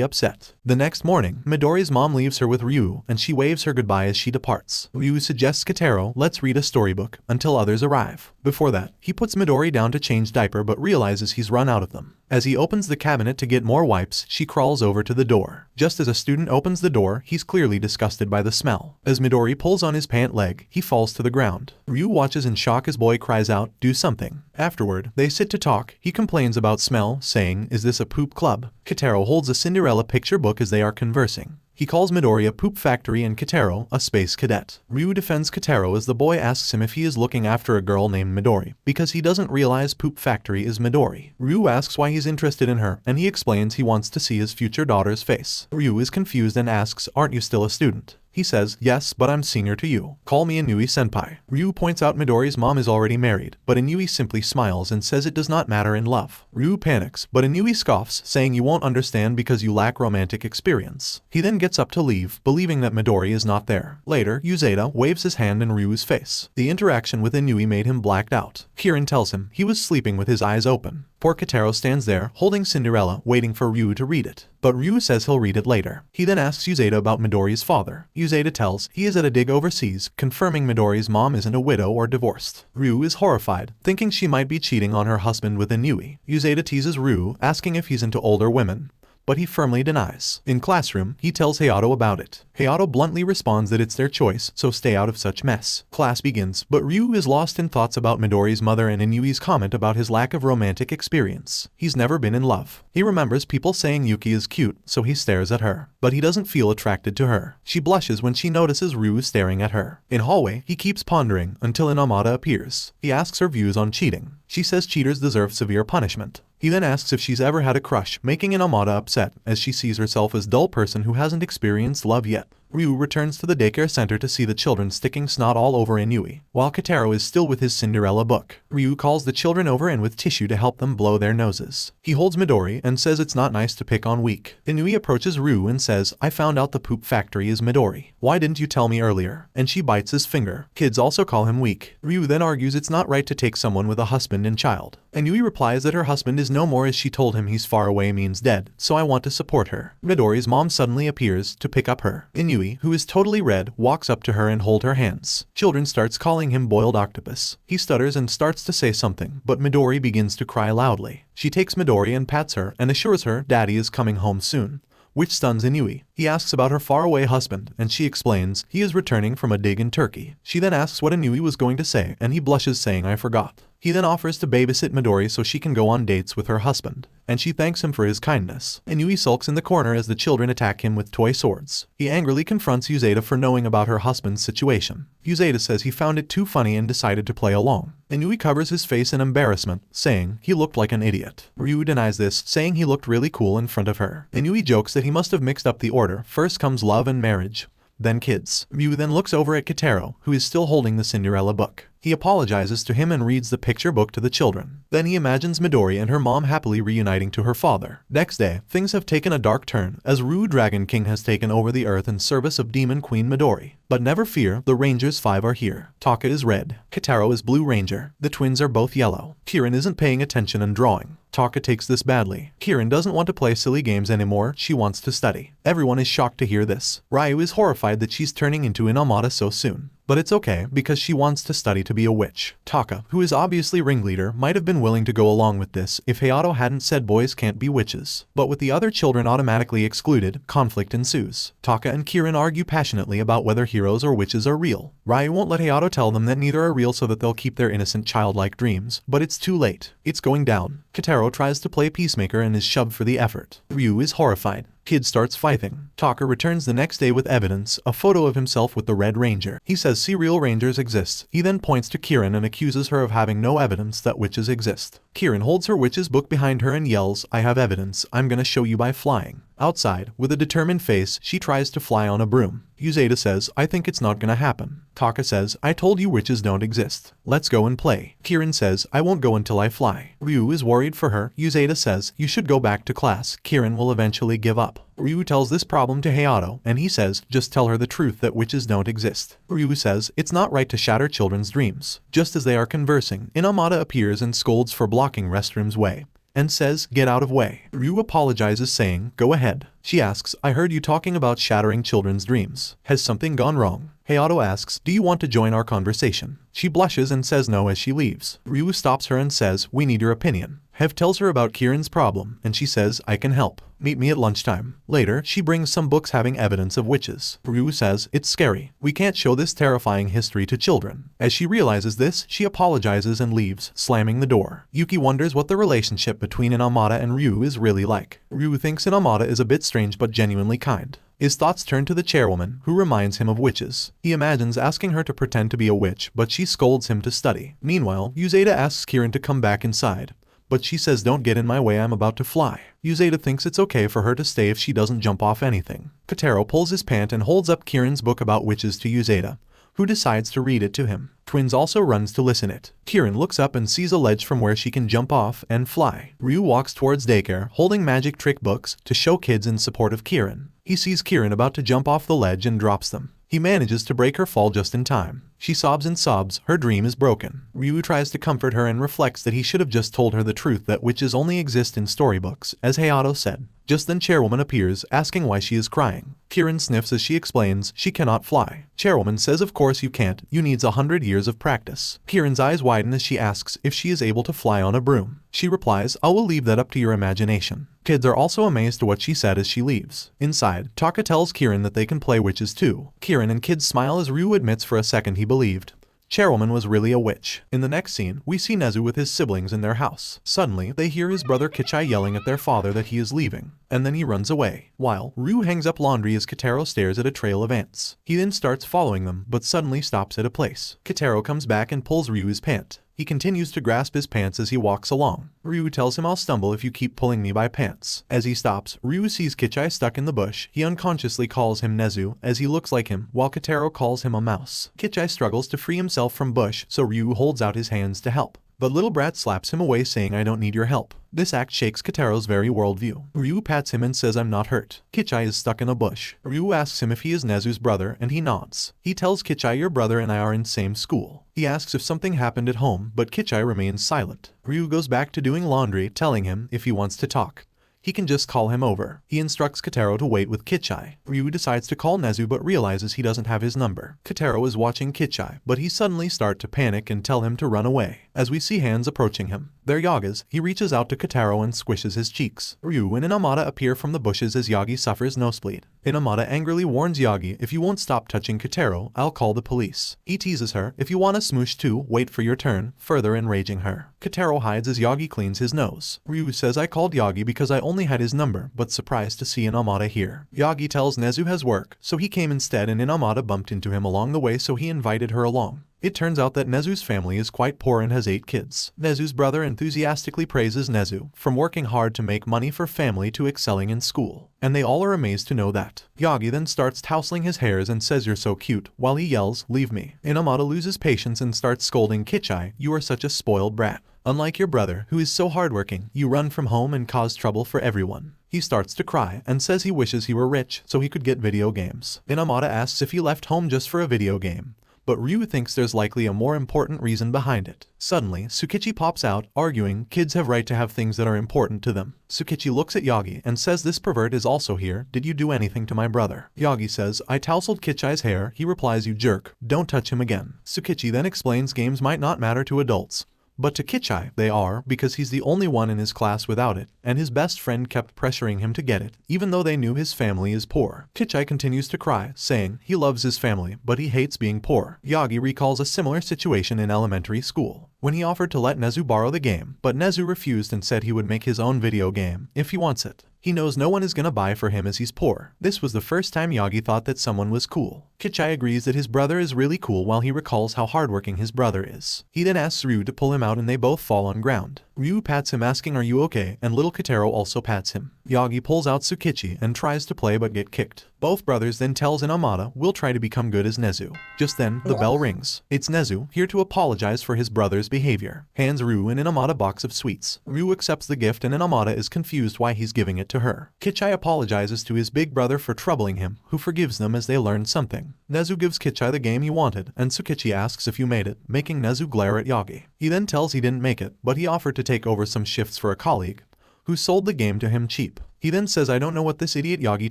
upset. The next morning, Midori's mom leaves her with Ryu, and she waves her goodbye as she departs. Ryu suggests Kotaro, let's read a storybook, until others arrive. Before that, he puts Midori down to change diaper but realizes he's run out of them. As he opens the cabinet to get more wipes, she crawls over to the door. Just as a student opens the door, he's clearly disgusted by the smell. As Midori pulls on his pant leg, he falls to the ground. Ryu watches in shock as boy cries out, do something. Afterward, they sit to talk. He complains about smell, saying, is this a poop club? Kotaro holds a Cinderella picture book as they are conversing. He calls Midori a poop factory and Kotaro a space cadet. Ryu defends Kotaro as the boy asks him if he is looking after a girl named Midori, because he doesn't realize poop factory is Midori. Ryu asks why he's interested in her, and he explains he wants to see his future daughter's face. Ryu is confused and asks, aren't you still a student? He says, yes, but I'm senior to you. Call me Inui-senpai. Ryu points out Midori's mom is already married, but Inui simply smiles and says it does not matter in love. Ryu panics, but Inui scoffs, saying you won't understand because you lack romantic experience. He then gets up to leave, believing that Midori is not there. Later, Uzeda waves his hand in Ryu's face. The interaction with Inui made him blacked out. Kirin tells him he was sleeping with his eyes open. Poor Kotaro stands there, holding Cinderella, waiting for Ryu to read it. But Ryu says he'll read it later. He then asks Uzeda about Midori's father. Uzeda tells he is at a dig overseas, confirming Midori's mom isn't a widow or divorced. Ryu is horrified, thinking she might be cheating on her husband with Inui. Uzeda teases Ryu, asking if he's into older women, but he firmly denies. In classroom, he tells Hayato about it. Hayato bluntly responds that it's their choice, so stay out of such mess. Class begins, but Ryu is lost in thoughts about Midori's mother and Inui's comment about his lack of romantic experience. He's never been in love. He remembers people saying Yuki is cute, so he stares at her. But he doesn't feel attracted to her. She blushes when she notices Ryu staring at her. In hallway, he keeps pondering until Inamada appears. He asks her views on cheating. She says cheaters deserve severe punishment. He then asks if she's ever had a crush, making Inamada upset, as she sees herself as a dull person who hasn't experienced love yet. Ryu returns to the daycare center to see the children sticking snot all over Inui, while Kotaro is still with his Cinderella book. Ryu calls the children over and with tissue to help them blow their noses. He holds Midori and says it's not nice to pick on weak. Inui approaches Ryu and says, I found out the poop factory is Midori. Why didn't you tell me earlier? And she bites his finger. Kids also call him weak. Ryu then argues it's not right to take someone with a husband and child. Inui replies that her husband is no more as she told him he's far away means dead, so I want to support her. Midori's mom suddenly appears to pick up her. Inui, who is totally red, walks up to her and hold her hands. Children starts calling him boiled octopus. He stutters and starts to say something, but Midori begins to cry loudly. She takes Midori and pats her and assures her daddy is coming home soon, which stuns Inui. He asks about her faraway husband, and she explains he is returning from a dig in Turkey. She then asks what Inui was going to say, and he blushes saying I forgot. He then offers to babysit Midori so she can go on dates with her husband, and she thanks him for his kindness. Inui sulks in the corner as the children attack him with toy swords. He angrily confronts Uzeda for knowing about her husband's situation. Uzeda says he found it too funny and decided to play along. Inui covers his face in embarrassment, saying he looked like an idiot. Ryu denies this, saying he looked really cool in front of her. Inui jokes that he must have mixed up the order. First comes love and marriage, then kids. Ryu then looks over at Kotaro, who is still holding the Cinderella book. He apologizes to him and reads the picture book to the children. Then he imagines Midori and her mom happily reuniting to her father. Next day, things have taken a dark turn, as Ryu Dragon King has taken over the earth in service of Demon Queen Midori. But never fear, the Rangers 5 are here. Taka is red. Kotaro is Blue Ranger. The twins are both yellow. Kirin isn't paying attention and drawing. Taka takes this badly. Kirin doesn't want to play silly games anymore, she wants to study. Everyone is shocked to hear this. Ryu is horrified that she's turning into Inamada so soon. But it's okay, because she wants to study to be a witch. Taka, who is obviously ringleader, might have been willing to go along with this if Hayato hadn't said boys can't be witches. But with the other children automatically excluded, conflict ensues. Taka and Kirin argue passionately about whether heroes or witches are real. Ryu won't let Hayato tell them that neither are real so that they'll keep their innocent childlike dreams. But it's too late. It's going down. Kotaro tries to play peacemaker and is shoved for the effort. Ryu is horrified. Kid starts fighting. Taka returns the next day with evidence, a photo of himself with the Red Ranger. He says see real rangers exist. He then points to Kirin and accuses her of having no evidence that witches exist. Kirin holds her witch's book behind her and yells, I have evidence, I'm gonna show you by flying. Outside, with a determined face, she tries to fly on a broom. Uzeda says, I think it's not gonna happen. Taka says, I told you witches don't exist. Let's go and play. Kirin says, I won't go until I fly. Ryu is worried for her. Uzeda says, you should go back to class. Kirin will eventually give up. Ryu tells this problem to Hayato, and he says, just tell her the truth that witches don't exist. Ryu says, it's not right to shatter children's dreams. Just as they are conversing, Inamada appears and scolds for blocking Restroom's way. and says, "Get out of way." Ryu apologizes saying, "Go ahead." She asks, "I heard you talking about shattering children's dreams. Has something gone wrong?" Hayato asks, "Do you want to join our conversation?" She blushes and says no as she leaves. Ryu stops her and says, "We need your opinion." Hev tells her about Kieran's problem, and she says, "I can help. Meet me at lunchtime." Later, she brings some books having evidence of witches. Ryu says, "It's scary. We can't show this terrifying history to children." As she realizes this, she apologizes and leaves, slamming the door. Yuki wonders what the relationship between Inamata and Ryu is really like. Ryu thinks Inamata is a bit strange but genuinely kind. His thoughts turn to the chairwoman, who reminds him of witches. He imagines asking her to pretend to be a witch, but she scolds him to study. Meanwhile, Yuzeda asks Kieran to come back inside, but she says, "Don't get in my way, I'm about to fly." Yuzeda thinks it's okay for her to stay if she doesn't jump off anything. Kotaro pulls his pant and holds up Kieran's book about witches to Yuzeda, who decides to read it to him. Twins also runs to listen it. Kieran looks up and sees a ledge from where she can jump off and fly. Ryu walks towards daycare, holding magic trick books to show kids in support of Kieran. He sees Kieran about to jump off the ledge and drops them. He manages to break her fall just in time. She sobs and sobs, her dream is broken. Ryu tries to comfort her and reflects that he should have just told her the truth that witches only exist in storybooks, as Hayato said. Just then Chairwoman appears, asking why she is crying. Kieran sniffs as she explains she cannot fly. Chairwoman says of course you can't, you needs 100 years of practice. Kieran's eyes widen as she asks if she is able to fly on a broom. She replies, "I will leave that up to your imagination." Kids are also amazed to what she said as she leaves. Inside, Taka tells Kieran that they can play witches too. Kieran and kids smile as Ryu admits for a second he believed Chairwoman was really a witch. In the next scene, we see Nezu with his siblings in their house. Suddenly, they hear his brother Kichai yelling at their father that he is leaving, and then he runs away. While Ryu hangs up laundry as Kotaro stares at a trail of ants. He then starts following them, but suddenly stops at a place. Kotaro comes back and pulls Ryu's pant. He continues to grasp his pants as he walks along. Ryu tells him, "I'll stumble if you keep pulling me by pants." As he stops, Ryu sees Kichai stuck in the bush. He unconsciously calls him Nezu, as he looks like him, while Kotaro calls him a mouse. Kichai struggles to free himself from bush, so Ryu holds out his hands to help. But little brat slaps him away saying, "I don't need your help." This act shakes Kotaro's very worldview. Ryu pats him and says, "I'm not hurt." Kichai is stuck in a bush. Ryu asks him if he is Nezu's brother, and he nods. He tells Kichai, "Your brother and I are in same school." He asks if something happened at home, but Kichai remains silent. Ryu goes back to doing laundry, telling him if he wants to talk, he can just call him over. He instructs Kotaro to wait with Kichai. Ryu decides to call Nezu but realizes he doesn't have his number. Kotaro is watching Kichai, but he suddenly starts to panic and tell him to run away. As we see hands approaching him, they're Yaga's. He reaches out to Kotaro and squishes his cheeks. Ryu and Inamata appear from the bushes as Yagi suffers nosebleed. Inamata angrily warns Yagi, "If you won't stop touching Kotaro, I'll call the police." He teases her, "If you want a smoosh too, wait for your turn," further enraging her. Kotaro hides as Yagi cleans his nose. Ryu says, "I called Yagi because I only had his number," but surprised to see Inamata here. Yagi tells Nezu has work, so he came instead, and Inamata bumped into him along the way, so he invited her along. It turns out that Nezu's family is quite poor and has 8 kids. Nezu's brother enthusiastically praises Nezu, from working hard to make money for family to excelling in school, and they all are amazed to know that. Yagi then starts tousling his hairs and says, "You're so cute," while he yells, "Leave me." Inamata loses patience and starts scolding Kichai, "You are such a spoiled brat. Unlike your brother, who is so hardworking, you run from home and cause trouble for everyone." He starts to cry and says he wishes he were rich so he could get video games. Inamata asks if he left home just for a video game, but Ryu thinks there's likely a more important reason behind it. Suddenly, Tsukichi pops out, arguing kids have right to have things that are important to them. Tsukichi looks at Yagi and says, "This pervert is also here. Did you do anything to my brother?" Yagi says, "I tousled Kichai's hair." He replies, "You jerk. Don't touch him again." Tsukichi then explains games might not matter to adults, but to Kichai, they are, because he's the only one in his class without it, and his best friend kept pressuring him to get it, even though they knew his family is poor. Kichai continues to cry, saying he loves his family, but he hates being poor. Yagi recalls a similar situation in elementary school, when he offered to let Nezu borrow the game, but Nezu refused and said he would make his own video game if he wants it. He knows no one is gonna buy for him as he's poor. This was the first time Yagi thought that someone was cool. Kichai agrees that his brother is really cool while he recalls how hardworking his brother is. He then asks Ryu to pull him out and they both fall on ground. Ryu pats him asking, "Are you okay?" and little Kotaro also pats him. Yagi pulls out Tsukichi and tries to play but get kicked. Both brothers then tells Inamata, "We'll try to become good as Nezu." Just then, the bell rings. It's Nezu, here to apologize for his brother's behavior. Hands Ryu and Inamata a box of sweets. Ryu accepts the gift and Inamata is confused why he's giving it to her. Kichai apologizes to his big brother for troubling him, who forgives them as they learn something. Nezu gives Kichai the game he wanted, and Tsukichi asks if you made it, making Nezu glare at Yagi. He then tells he didn't make it, but he offered to take over some shifts for a colleague, who sold the game to him cheap. He then says I don't know what this idiot Yagi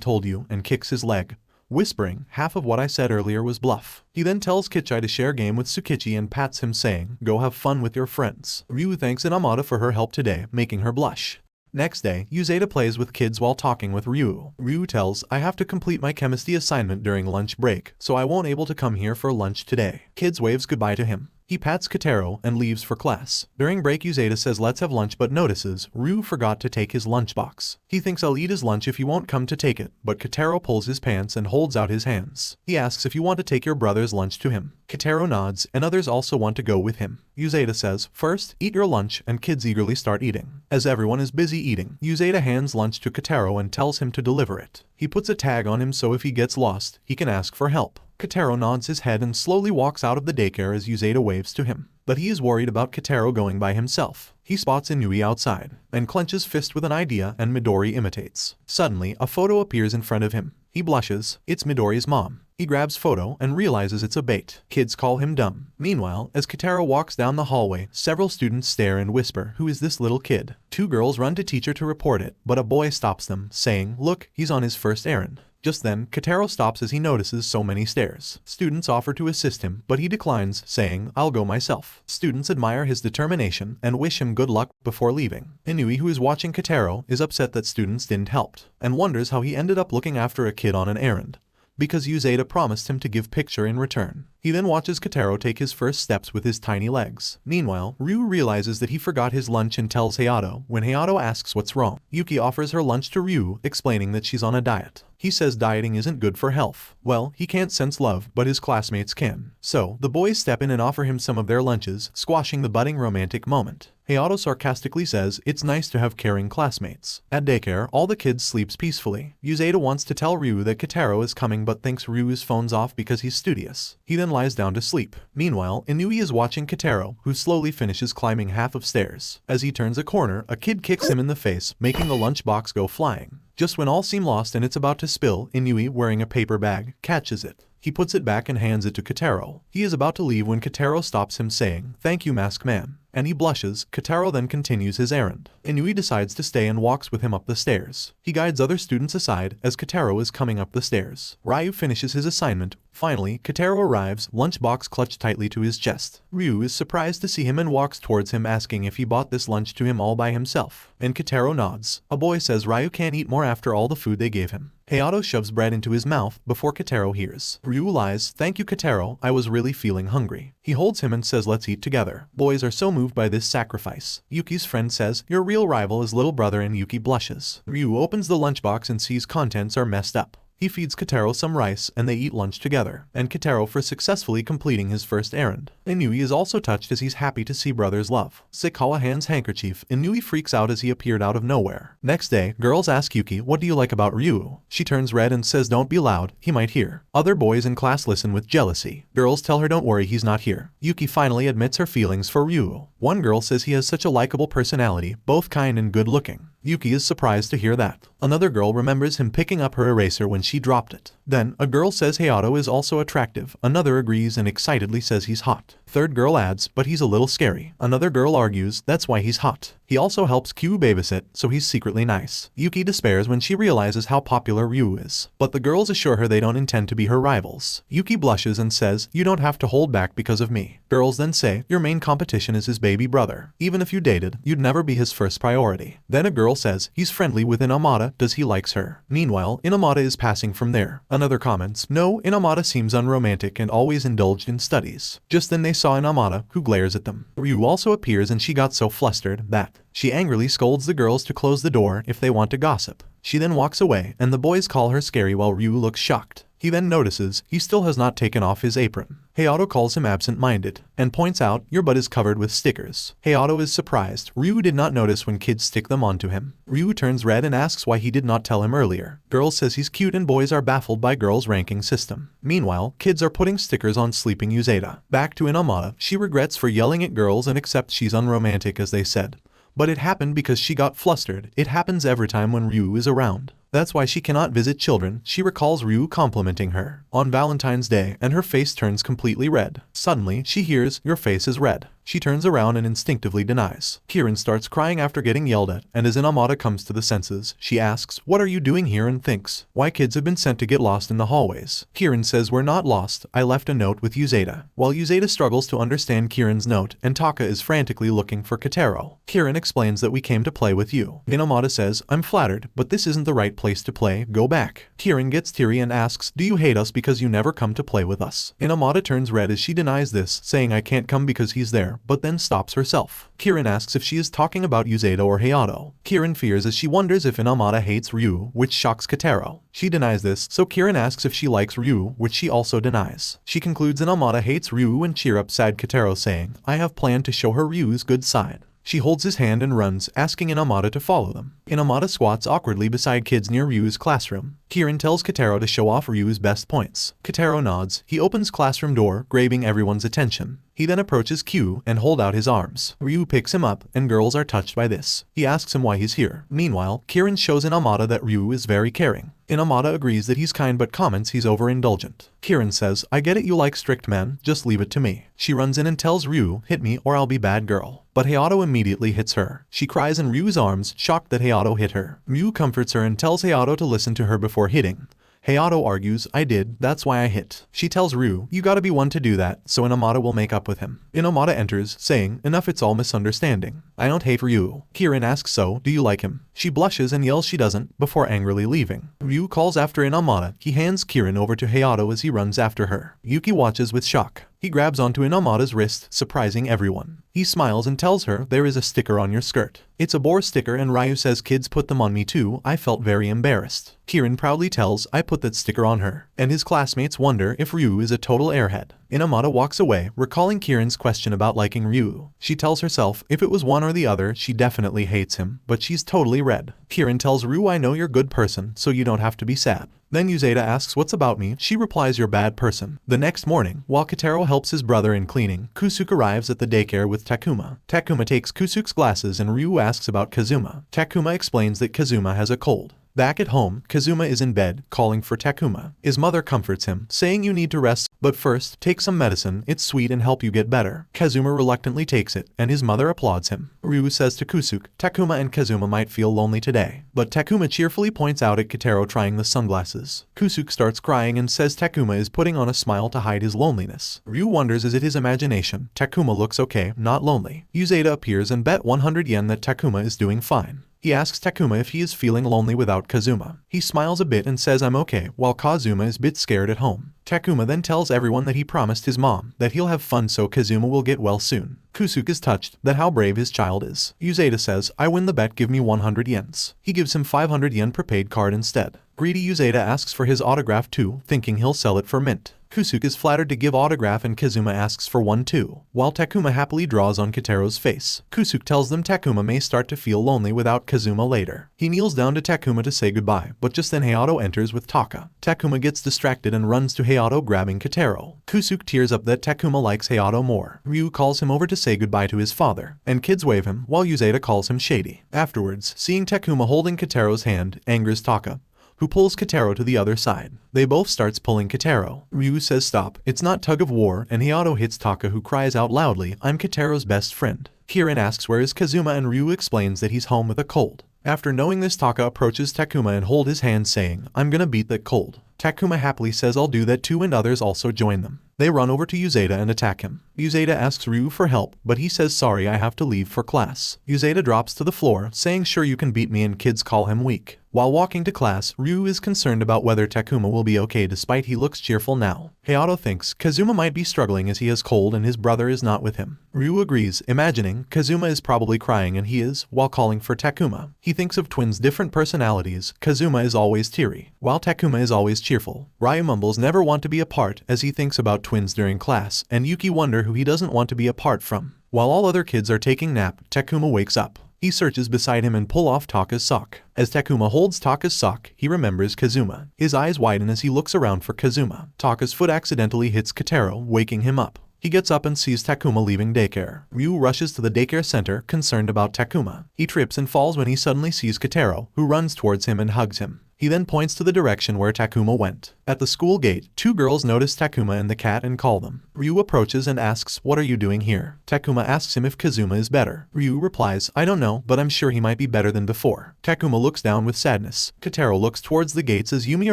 told you, and kicks his leg, whispering, half of what I said earlier was bluff. He then tells Kichai to share game with Tsukichi and pats him saying, go have fun with your friends. Ryu thanks Inamata for her help today, making her blush. Next day, Uzeda plays with kids while talking with Ryu. Ryu tells, I have to complete my chemistry assignment during lunch break, so I won't able to come here for lunch today. Kids waves goodbye to him. He pats Kotaro and leaves for class. During break, Uzeda says let's have lunch but notices Ryu forgot to take his lunchbox. He thinks I'll eat his lunch if he won't come to take it, but Kotaro pulls his pants and holds out his hands. He asks if you want to take your brother's lunch to him. Kotaro nods, and others also want to go with him. Uzeda says, first, eat your lunch, and kids eagerly start eating. As everyone is busy eating, Uzeda hands lunch to Kotaro and tells him to deliver it. He puts a tag on him so if he gets lost, he can ask for help. Kotaro nods his head and slowly walks out of the daycare as Uzeda waves to him. But he is worried about Kotaro going by himself. He spots Inui outside, and clenches fist with an idea and Midori imitates. Suddenly, a photo appears in front of him. He blushes. It's Midori's mom. He grabs photo and realizes it's a bait. Kids call him dumb. Meanwhile, as Kotaro walks down the hallway, several students stare and whisper, who is this little kid? Two girls run to teacher to report it, but a boy stops them, saying, look, he's on his first errand. Just then, Kotaro stops as he notices so many stares. Students offer to assist him, but he declines, saying, I'll go myself. Students admire his determination and wish him good luck before leaving. Inui, who is watching Kotaro, is upset that students didn't help, and wonders how he ended up looking after a kid on an errand, because Uzeda promised him to give picture in return. He then watches Kotaro take his first steps with his tiny legs. Meanwhile, Ryu realizes that he forgot his lunch and tells Hayato. When Hayato asks what's wrong, Yuki offers her lunch to Ryu, explaining that she's on a diet. He says dieting isn't good for health. Well, he can't sense love, but his classmates can. So, the boys step in and offer him some of their lunches, squashing the budding romantic moment. Hayato sarcastically says it's nice to have caring classmates. At daycare, all the kids sleeps peacefully. Uzeda wants to tell Ryu that Kotaro is coming but thinks Ryu's phone's off because he's studious. He then lies down to sleep. Meanwhile, Inui is watching Kotaro, who slowly finishes climbing half of stairs. As he turns a corner, a kid kicks him in the face, making the lunchbox go flying. Just when all seem lost and it's about to spill, Inui, wearing a paper bag, catches it. He puts it back and hands it to Kotaro. He is about to leave when Kotaro stops him saying, thank you, Mask Man. And he blushes. Kotaro then continues his errand. Inui decides to stay and walks with him up the stairs. He guides other students aside as Kotaro is coming up the stairs. Ryu finishes his assignment. Finally, Kotaro arrives, lunchbox clutched tightly to his chest. Ryu is surprised to see him and walks towards him asking if he bought this lunch to him all by himself. And Kotaro nods. A boy says Ryu can't eat more after all the food they gave him. Hayato shoves bread into his mouth before Kotaro hears. Ryu lies, thank you Kotaro, I was really feeling hungry. He holds him and says let's eat together. Boys are so moved by this sacrifice. Yuki's friend says, your real rival is little brother, and Yuki blushes. Ryu opens the lunchbox and sees contents are messed up. He feeds Kotaro some rice and they eat lunch together, and Kotaro for successfully completing his first errand. Inui is also touched as he's happy to see brothers love. Sikawa hands handkerchief. Inui freaks out as he appeared out of nowhere. Next day, girls ask Yuki, what do you like about Ryu? She turns red and says don't be loud, he might hear. Other boys in class listen with jealousy. Girls tell her don't worry, he's not here. Yuki finally admits her feelings for Ryu. One girl says he has such a likable personality, both kind and good looking. Yuki is surprised to hear that. Another girl remembers him picking up her eraser when she dropped it. Then, a girl says Hayato is also attractive. Another agrees and excitedly says he's hot. Third girl adds, but he's a little scary. Another girl argues, that's why he's hot. He also helps Q babysit, so he's secretly nice. Yuki despairs when she realizes how popular Ryu is. But the girls assure her they don't intend to be her rivals. Yuki blushes and says, you don't have to hold back because of me. Girls then say, your main competition is his baby brother. Even if you dated, you'd never be his first priority. Then a girl says, he's friendly with Inamata, does he likes her? Meanwhile, Inamata is passing from there. Another comments, no, Inamata seems unromantic and always indulged in studies. Just then they saw Inamata, who glares at them. Ryu also appears and she got so flustered that she angrily scolds the girls to close the door if they want to gossip. She then walks away and the boys call her scary while Ryu looks shocked. He then notices he still has not taken off his apron. Hayato calls him absent-minded and points out, your butt is covered with stickers. Hayato is surprised. Ryu did not notice when kids stick them onto him. Ryu turns red and asks why he did not tell him earlier. Girls says he's cute and boys are baffled by girls' ranking system. Meanwhile, kids are putting stickers on sleeping Uzeda. Back to Inamata, she regrets for yelling at girls and accepts she's unromantic as they said. But it happened because she got flustered. It happens every time when Ryu is around. That's why she cannot visit children. She recalls Ryu complimenting her on Valentine's Day and her face turns completely red. Suddenly, she hears, "Your face is red." She turns around and instinctively denies. Kieran starts crying after getting yelled at, and as Inamata comes to the senses, she asks, "What are you doing here?" and thinks, why kids have been sent to get lost in the hallways. Kieran says, "We're not lost. I left a note with Uzeda." While Uzeda struggles to understand Kieran's note, and Taka is frantically looking for Kotaro. Kieran explains that we came to play with you. Inamata says, "I'm flattered, but this isn't the right place to play. Go back." Kieran gets teary and asks, "Do you hate us because you never come to play with us?" Inamata turns red as she denies this, saying I can't come because he's there, but then stops herself. Kieran asks if she is talking about Uzeda or Hayato. Kieran fears as she wonders if Inamata hates Ryu, which shocks Kotaro. She denies this, so Kieran asks if she likes Ryu, which she also denies. She concludes Inamata hates Ryu and cheer up sad Kotaro, saying, "I have planned to show her Ryu's good side." She holds his hand and runs, asking Inamata to follow them. Inamata squats awkwardly beside kids near Ryu's classroom. Kieran tells Kotaro to show off Ryu's best points. Kotaro nods. He opens classroom door, grabbing everyone's attention. He then approaches Q and hold out his arms. Ryu picks him up, and girls are touched by this. He asks him why he's here. Meanwhile, Kieran shows Inamata that Ryu is very caring. Inamata agrees that he's kind but comments he's overindulgent. Kieran says, "I get it, you like strict men, just leave it to me." She runs in and tells Ryu, "Hit me or I'll be bad girl." But Hayato immediately hits her. She cries in Ryu's arms, shocked that Hayato hit her. Ryu comforts her and tells Hayato to listen to her before hitting. Hayato argues, "I did, that's why I hit." She tells Ryu, "You gotta be one to do that, so Inamata will make up with him." Inamata enters, saying, "Enough, it's all misunderstanding. I don't hate Ryu." Kieran asks, "So, do you like him?" She blushes and yells she doesn't, before angrily leaving. Ryu calls after Inamata. He hands Kieran over to Hayato as he runs after her. Yuki watches with shock. He grabs onto Inamata's wrist, surprising everyone. He smiles and tells her, "There is a sticker on your skirt. It's a boar sticker and Ryu says kids put them on me too. I felt very embarrassed." Kieran proudly tells, "I put that sticker on her." And his classmates wonder if Ryu is a total airhead. Inamata walks away, recalling Kieran's question about liking Ryu. She tells herself, if it was one or the other, she definitely hates him, but she's totally red. Kieran tells Ryu, "I know you're a good person, so you don't have to be sad." Then Uzeda asks what's about me. She replies, "You're a bad person." The next morning, while Kotaro helps his brother in cleaning, Kusuke arrives at the daycare with Takuma. Takuma takes Kusuke's glasses and Ryu asks about Kazuma. Takuma explains that Kazuma has a cold. Back at home, Kazuma is in bed, calling for Takuma. His mother comforts him, saying you need to rest, but first, take some medicine, it's sweet and help you get better. Kazuma reluctantly takes it, and his mother applauds him. Ryu says to Kusuke, Takuma and Kazuma might feel lonely today. But Takuma cheerfully points out at Kotaro trying the sunglasses. Kusuke starts crying and says Takuma is putting on a smile to hide his loneliness. Ryu wonders is it his imagination. Takuma looks okay, not lonely. Uzeda appears and bet 100 yen that Takuma is doing fine. He asks Takuma if he is feeling lonely without Kazuma. He smiles a bit and says I'm okay, while Kazuma is a bit scared at home. Takuma then tells everyone that he promised his mom that he'll have fun so Kazuma will get well soon. Kusuke is touched that how brave his child is. Uzeda says, I win the bet, give me 100 yens. He gives him 500 yen prepaid card instead. Greedy Uzeda asks for his autograph too, thinking he'll sell it for mint. Kusuke is flattered to give autograph and Kazuma asks for one too, while Takuma happily draws on Kotaro's face. Kusuke tells them Takuma may start to feel lonely without Kazuma later. He kneels down to Takuma to say goodbye, but just then Hayato enters with Taka. Takuma gets distracted and runs to Hayato grabbing Kotaro. Kusuke tears up that Takuma likes Hayato more. Ryu calls him over to say goodbye to his father, and kids wave him, while Uzeda calls him shady. Afterwards, seeing Takuma holding Kotaro's hand angers Taka, who pulls Kotaro to the other side. They both starts pulling Kotaro. Ryu says stop, it's not tug of war, and Hayato hits Taka who cries out loudly, I'm Kotaro's best friend. Kieran asks where is Kazuma and Ryu explains that he's home with a cold. After knowing this, Taka approaches Takuma and holds his hand saying, I'm gonna beat that cold. Takuma happily says I'll do that too and others also join them. They run over to Uzeda and attack him. Uzeda asks Ryu for help, but he says sorry I have to leave for class. Uzeda drops to the floor, saying sure you can beat me and kids call him weak. While walking to class, Ryu is concerned about whether Takuma will be okay despite he looks cheerful now. Hayato thinks Kazuma might be struggling as he has cold and his brother is not with him. Ryu agrees, imagining Kazuma is probably crying and he is, while calling for Takuma. He thinks of twins' different personalities. Kazuma is always teary, while Takuma is always cheerful. Ryu mumbles never want to be apart as he thinks about twins during class, and Yuki wonder who he doesn't want to be apart from. While all other kids are taking nap, Takuma wakes up. He searches beside him and pull off Taka's sock. As Takuma holds Taka's sock, he remembers Kazuma. His eyes widen as he looks around for Kazuma. Taka's foot accidentally hits Kotaro, waking him up. He gets up and sees Takuma leaving daycare. Ryu rushes to the daycare center, concerned about Takuma. He trips and falls when he suddenly sees Kotaro, who runs towards him and hugs him. He then points to the direction where Takuma went. At the school gate, two girls notice Takuma and the cat and call them. Ryu approaches and asks, "What are you doing here?" Takuma asks him if Kazuma is better. Ryu replies, "I don't know, but I'm sure he might be better than before." Takuma looks down with sadness. Kotaro looks towards the gates as Yumi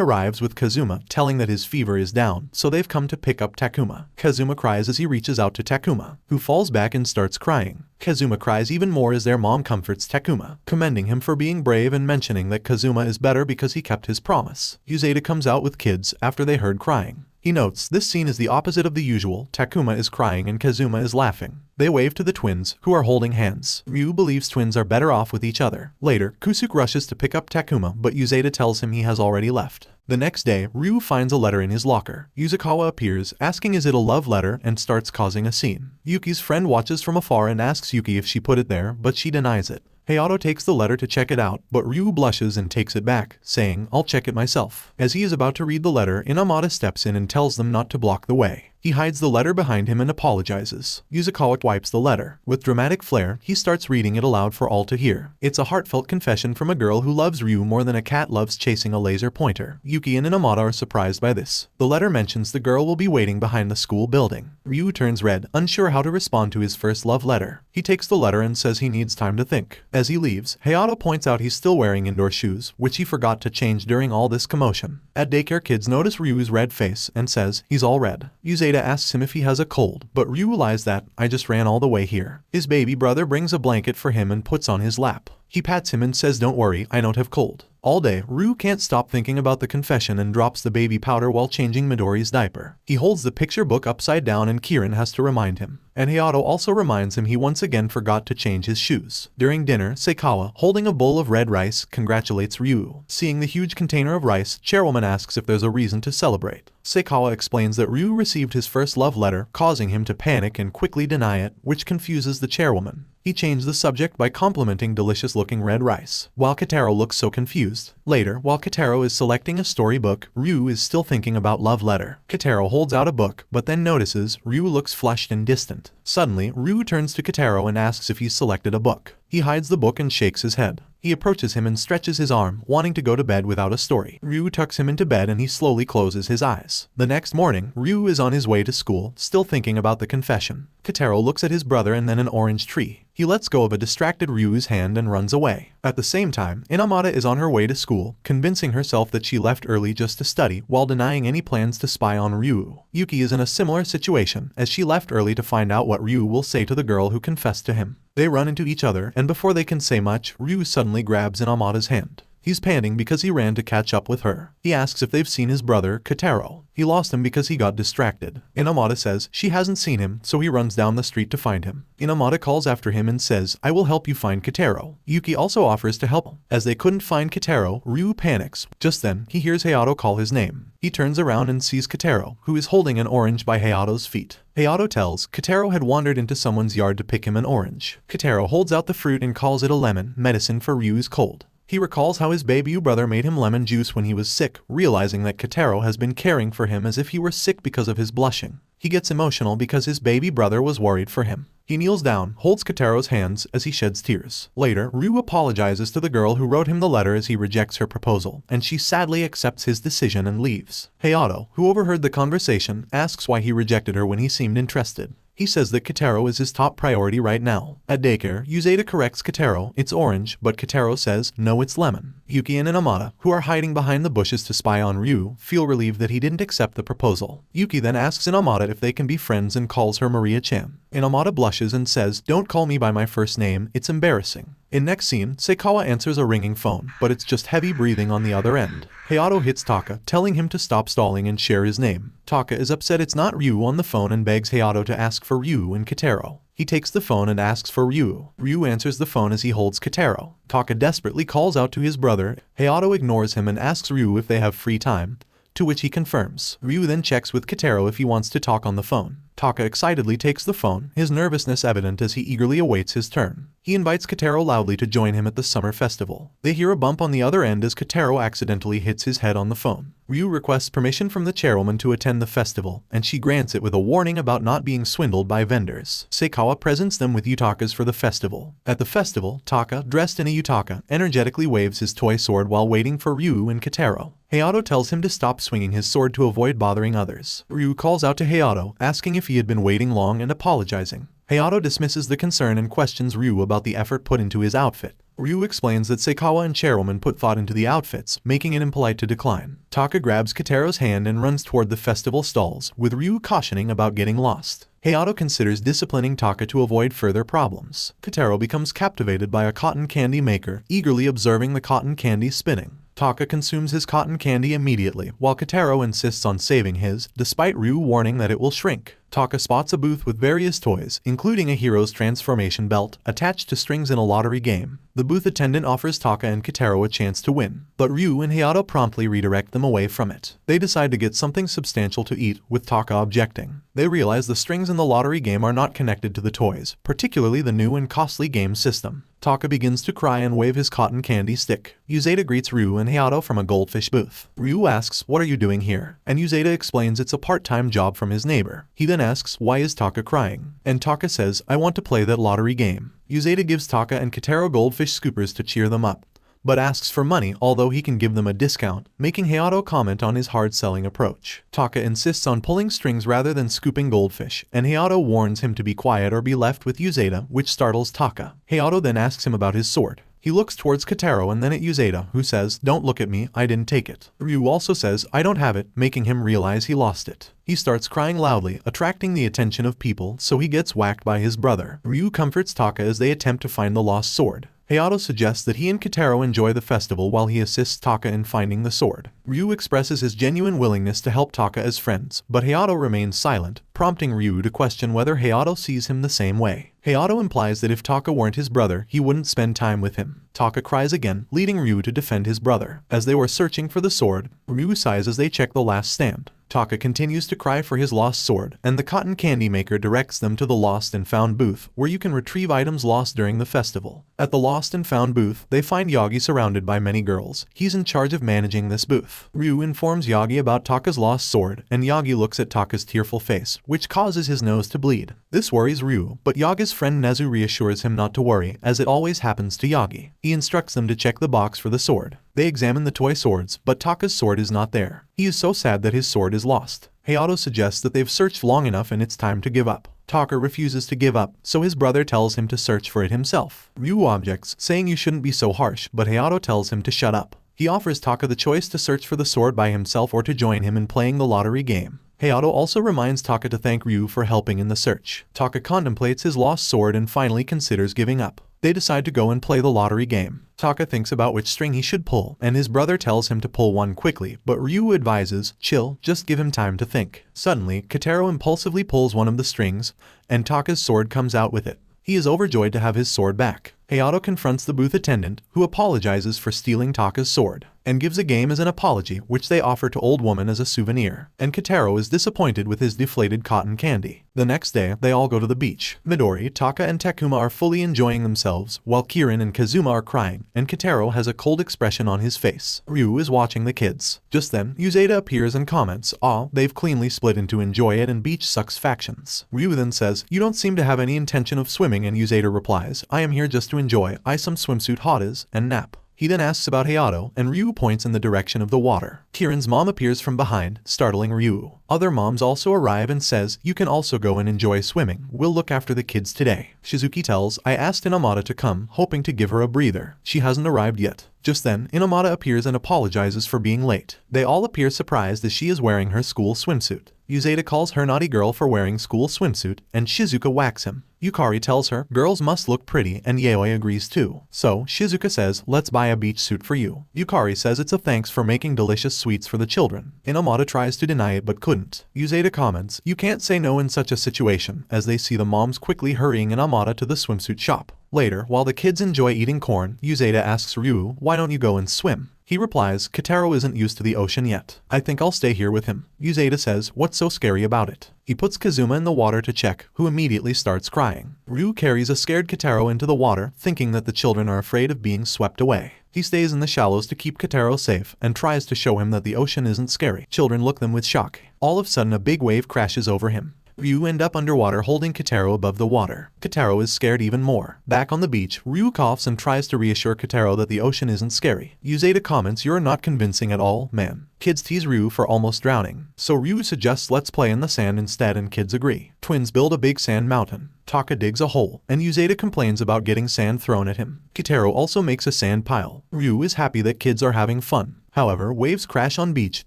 arrives with Kazuma, telling that his fever is down, so they've come to pick up Takuma. Kazuma cries as he reaches out to Takuma, who falls back and starts crying. Kazuma cries even more as their mom comforts Takuma, commending him for being brave and mentioning that Kazuma is better because he kept his promise. Yuzeta comes out with kids after they heard crying. He notes this scene is the opposite of the usual. Takuma is crying and Kazuma is laughing. They wave to the twins, who are holding hands. Ryu believes twins are better off with each other. Later, Kusuke rushes to pick up Takuma, but Yuzeta tells him he has already left. The next day, Ryu finds a letter in his locker. Yuzukawa appears, asking is it a love letter, and starts causing a scene. Yuki's friend watches from afar and asks Yuki if she put it there, but she denies it. Hayato takes the letter to check it out, but Ryu blushes and takes it back, saying, "I'll check it myself." As he is about to read the letter, Inamata steps in and tells them not to block the way. He hides the letter behind him and apologizes. Yuzukawa wipes the letter. With dramatic flair, he starts reading it aloud for all to hear. It's a heartfelt confession from a girl who loves Ryu more than a cat loves chasing a laser pointer. Yuki and Inamata are surprised by this. The letter mentions the girl will be waiting behind the school building. Ryu turns red, unsure how to respond to his first love letter. He takes the letter and says he needs time to think. As he leaves, Hayato points out he's still wearing indoor shoes, which he forgot to change during all this commotion. At daycare, kids notice Ryu's red face and says he's all red. Yuzeta asks him if he has a cold, but Ryu lies that, "I just ran all the way here." His baby brother brings a blanket for him and puts on his lap. He pats him and says, "Don't worry, I don't have cold." All day, Ryu can't stop thinking about the confession and drops the baby powder while changing Midori's diaper. He holds the picture book upside down and Kirin has to remind him. And Hayato also reminds him he once again forgot to change his shoes. During dinner, Seikawa, holding a bowl of red rice, congratulates Ryu. Seeing the huge container of rice, Chairwoman asks if there's a reason to celebrate. Seikawa explains that Ryu received his first love letter, causing him to panic and quickly deny it, which confuses the chairwoman. He changed the subject by complimenting delicious-looking red rice, while Kotaro looks so confused. Later, while Kotaro is selecting a storybook, Ryu is still thinking about love letter. Kotaro holds out a book, but then notices Ryu looks flushed and distant. Suddenly, Ryu turns to Kotaro and asks if he's selected a book. He hides the book and shakes his head. He approaches him and stretches his arm, wanting to go to bed without a story. Ryu tucks him into bed and he slowly closes his eyes. The next morning, Ryu is on his way to school, still thinking about the confession. Kotaro looks at his brother and then an orange tree. He lets go of a distracted Ryu's hand and runs away. At the same time, Inamata is on her way to school, convincing herself that she left early just to study, while denying any plans to spy on Ryu. Yuki is in a similar situation, as she left early to find out what Ryu will say to the girl who confessed to him. They run into each other, and before they can say much, Ryu suddenly grabs Inamata's hand. He's panting because he ran to catch up with her. He asks if they've seen his brother, Kotaro. He lost him because he got distracted. Inamata says she hasn't seen him, so he runs down the street to find him. Inamata calls after him and says, "I will help you find Kotaro." Yuki also offers to help him. As they couldn't find Kotaro, Ryu panics. Just then, he hears Hayato call his name. He turns around and sees Kotaro, who is holding an orange by Hayato's feet. Hayato tells Kotaro had wandered into someone's yard to pick him an orange. Kotaro holds out the fruit and calls it a lemon, medicine for Ryu's cold. He recalls how his baby brother made him lemon juice when he was sick, realizing that Kotaro has been caring for him as if he were sick because of his blushing. He gets emotional because his baby brother was worried for him. He kneels down, holds Kotaro's hands as he sheds tears. Later, Ryu apologizes to the girl who wrote him the letter as he rejects her proposal, and she sadly accepts his decision and leaves. Hayato, who overheard the conversation, asks why he rejected her when he seemed interested. He says that Kotaro is his top priority right now. At daycare, Yuzeta corrects Kotaro, it's orange, but Kotaro says, no, it's lemon. Yuki and Inamata, who are hiding behind the bushes to spy on Ryu, feel relieved that he didn't accept the proposal. Yuki then asks Inamata if they can be friends and calls her Maria-chan. Inamata blushes and says, don't call me by my first name, it's embarrassing. In next scene, Seikawa answers a ringing phone, but it's just heavy breathing on the other end. Hayato hits Taka, telling him to stop stalling and share his name. Taka is upset it's not Ryu on the phone and begs Hayato to ask for Ryu and Kotaro. He takes the phone and asks for Ryu. Ryu answers the phone as he holds Kotaro. Taka desperately calls out to his brother. Hayato ignores him and asks Ryu if they have free time, to which he confirms. Ryu then checks with Kotaro if he wants to talk on the phone. Taka excitedly takes the phone, his nervousness evident as he eagerly awaits his turn. He invites Kotaro loudly to join him at the summer festival. They hear a bump on the other end as Kotaro accidentally hits his head on the phone. Ryu requests permission from the chairwoman to attend the festival, and she grants it with a warning about not being swindled by vendors. Seikawa presents them with yutakas for the festival. At the festival, Taka, dressed in a yutaka, energetically waves his toy sword while waiting for Ryu and Kotaro. Hayato tells him to stop swinging his sword to avoid bothering others. Ryu calls out to Hayato, asking if he had been waiting long and apologizing. Hayato dismisses the concern and questions Ryu about the effort put into his outfit. Ryu explains that Seikawa and chairwoman put thought into the outfits, making it impolite to decline. Taka grabs Kotaro's hand and runs toward the festival stalls, with Ryu cautioning about getting lost. Hayato considers disciplining Taka to avoid further problems. Kotaro becomes captivated by a cotton candy maker, eagerly observing the cotton candy spinning. Taka consumes his cotton candy immediately, while Kotaro insists on saving his, despite Ryu warning that it will shrink. Taka spots a booth with various toys, including a hero's transformation belt, attached to strings in a lottery game. The booth attendant offers Taka and Kotaro a chance to win, but Ryu and Hayato promptly redirect them away from it. They decide to get something substantial to eat, with Taka objecting. They realize the strings in the lottery game are not connected to the toys, particularly the new and costly game system. Taka begins to cry and wave his cotton candy stick. Uzeda greets Ryu and Hayato from a goldfish booth. Ryu asks, "What are you doing here?" And Uzeda explains it's a part-time job from his neighbor. He then asks, "Why is Taka crying?" And Taka says, "I want to play that lottery game." Uzeda gives Taka and Kotaro goldfish scoopers to cheer them up, but asks for money, although he can give them a discount, making Hayato comment on his hard-selling approach. Taka insists on pulling strings rather than scooping goldfish, and Hayato warns him to be quiet or be left with Uzeda, which startles Taka. Hayato then asks him about his sword. He looks towards Kotaro and then at Uzeda, who says, "Don't look at me, I didn't take it." Ryu also says, "I don't have it," making him realize he lost it. He starts crying loudly, attracting the attention of people, so he gets whacked by his brother. Ryu comforts Taka as they attempt to find the lost sword. Hayato suggests that he and Kotaro enjoy the festival while he assists Taka in finding the sword. Ryu expresses his genuine willingness to help Taka as friends, but Hayato remains silent, prompting Ryu to question whether Hayato sees him the same way. Hayato implies that if Taka weren't his brother, he wouldn't spend time with him. Taka cries again, leading Ryu to defend his brother. As they were searching for the sword, Ryu sighs as they check the last stand. Taka continues to cry for his lost sword, and the cotton candy maker directs them to the Lost and Found booth, where you can retrieve items lost during the festival. At the Lost and Found booth, they find Yagi surrounded by many girls. He's in charge of managing this booth. Ryu informs Yagi about Taka's lost sword, and Yagi looks at Taka's tearful face, which causes his nose to bleed. This worries Ryu, but Yagi's friend Nezu reassures him not to worry, as it always happens to Yagi. He instructs them to check the box for the sword. They examine the toy swords, but Taka's sword is not there. He is so sad that his sword is lost. Hayato suggests that they've searched long enough and it's time to give up. Taka refuses to give up, so his brother tells him to search for it himself. Ryu objects, saying you shouldn't be so harsh, but Hayato tells him to shut up. He offers Taka the choice to search for the sword by himself or to join him in playing the lottery game. Hayato also reminds Taka to thank Ryu for helping in the search. Taka contemplates his lost sword and finally considers giving up. They decide to go and play the lottery game. Taka thinks about which string he should pull, and his brother tells him to pull one quickly, but Ryu advises, "Chill, just give him time to think." Suddenly, Kotaro impulsively pulls one of the strings, and Taka's sword comes out with it. He is overjoyed to have his sword back. Hayato confronts the booth attendant, who apologizes for stealing Taka's sword, and gives a game as an apology, which they offer to Old Woman as a souvenir. And Kotaro is disappointed with his deflated cotton candy. The next day, they all go to the beach. Midori, Taka, and Takuma are fully enjoying themselves, while Kirin and Kazuma are crying, and Kotaro has a cold expression on his face. Ryu is watching the kids. Just then, Uzeda appears and comments, "Aw, they've cleanly split into enjoy it and beach sucks factions." Ryu then says, "You don't seem to have any intention of swimming," and Uzeda replies, "I am here just to enjoy some swimsuit hotas and nap." He then asks about Hayato, and Ryu points in the direction of the water. Kirin's mom appears from behind, startling Ryu. Other moms also arrive and says, "You can also go and enjoy swimming. We'll look after the kids today." Shizuki tells, "I asked Inamata to come, hoping to give her a breather. She hasn't arrived yet." Just then, Inamata appears and apologizes for being late. They all appear surprised as she is wearing her school swimsuit. Uzeda calls her naughty girl for wearing school swimsuit, and Shizuka whacks him. Yukari tells her, "Girls must look pretty," and Yaoi agrees too. So, Shizuka says, "Let's buy a beach suit for you." Yukari says it's a thanks for making delicious sweets for the children. Inamata tries to deny it but couldn't. Uzeda comments, "You can't say no in such a situation," as they see the moms quickly hurrying Inamata to the swimsuit shop. Later, while the kids enjoy eating corn, Uzeda asks Ryu, why don't you go and swim? He replies, Kotaro isn't used to the ocean yet. I think I'll stay here with him. Uzeda says, what's so scary about it? He puts Kazuma in the water to check, who immediately starts crying. Ryu carries a scared Kotaro into the water, thinking that the children are afraid of being swept away. He stays in the shallows to keep Kotaro safe and tries to show him that the ocean isn't scary. Children look at them with shock. All of a sudden a big wave crashes over him. Ryu ends up underwater holding Kotaro above the water. Kotaro is scared even more. Back on the beach, Ryu coughs and tries to reassure Kotaro that the ocean isn't scary. Uzeda comments, you're not convincing at all, man. Kids tease Ryu for almost drowning, so Ryu suggests let's play in the sand instead and kids agree. Twins build a big sand mountain. Taka digs a hole, and Uzeda complains about getting sand thrown at him. Kotaro also makes a sand pile. Ryu is happy that kids are having fun. However, waves crash on beach,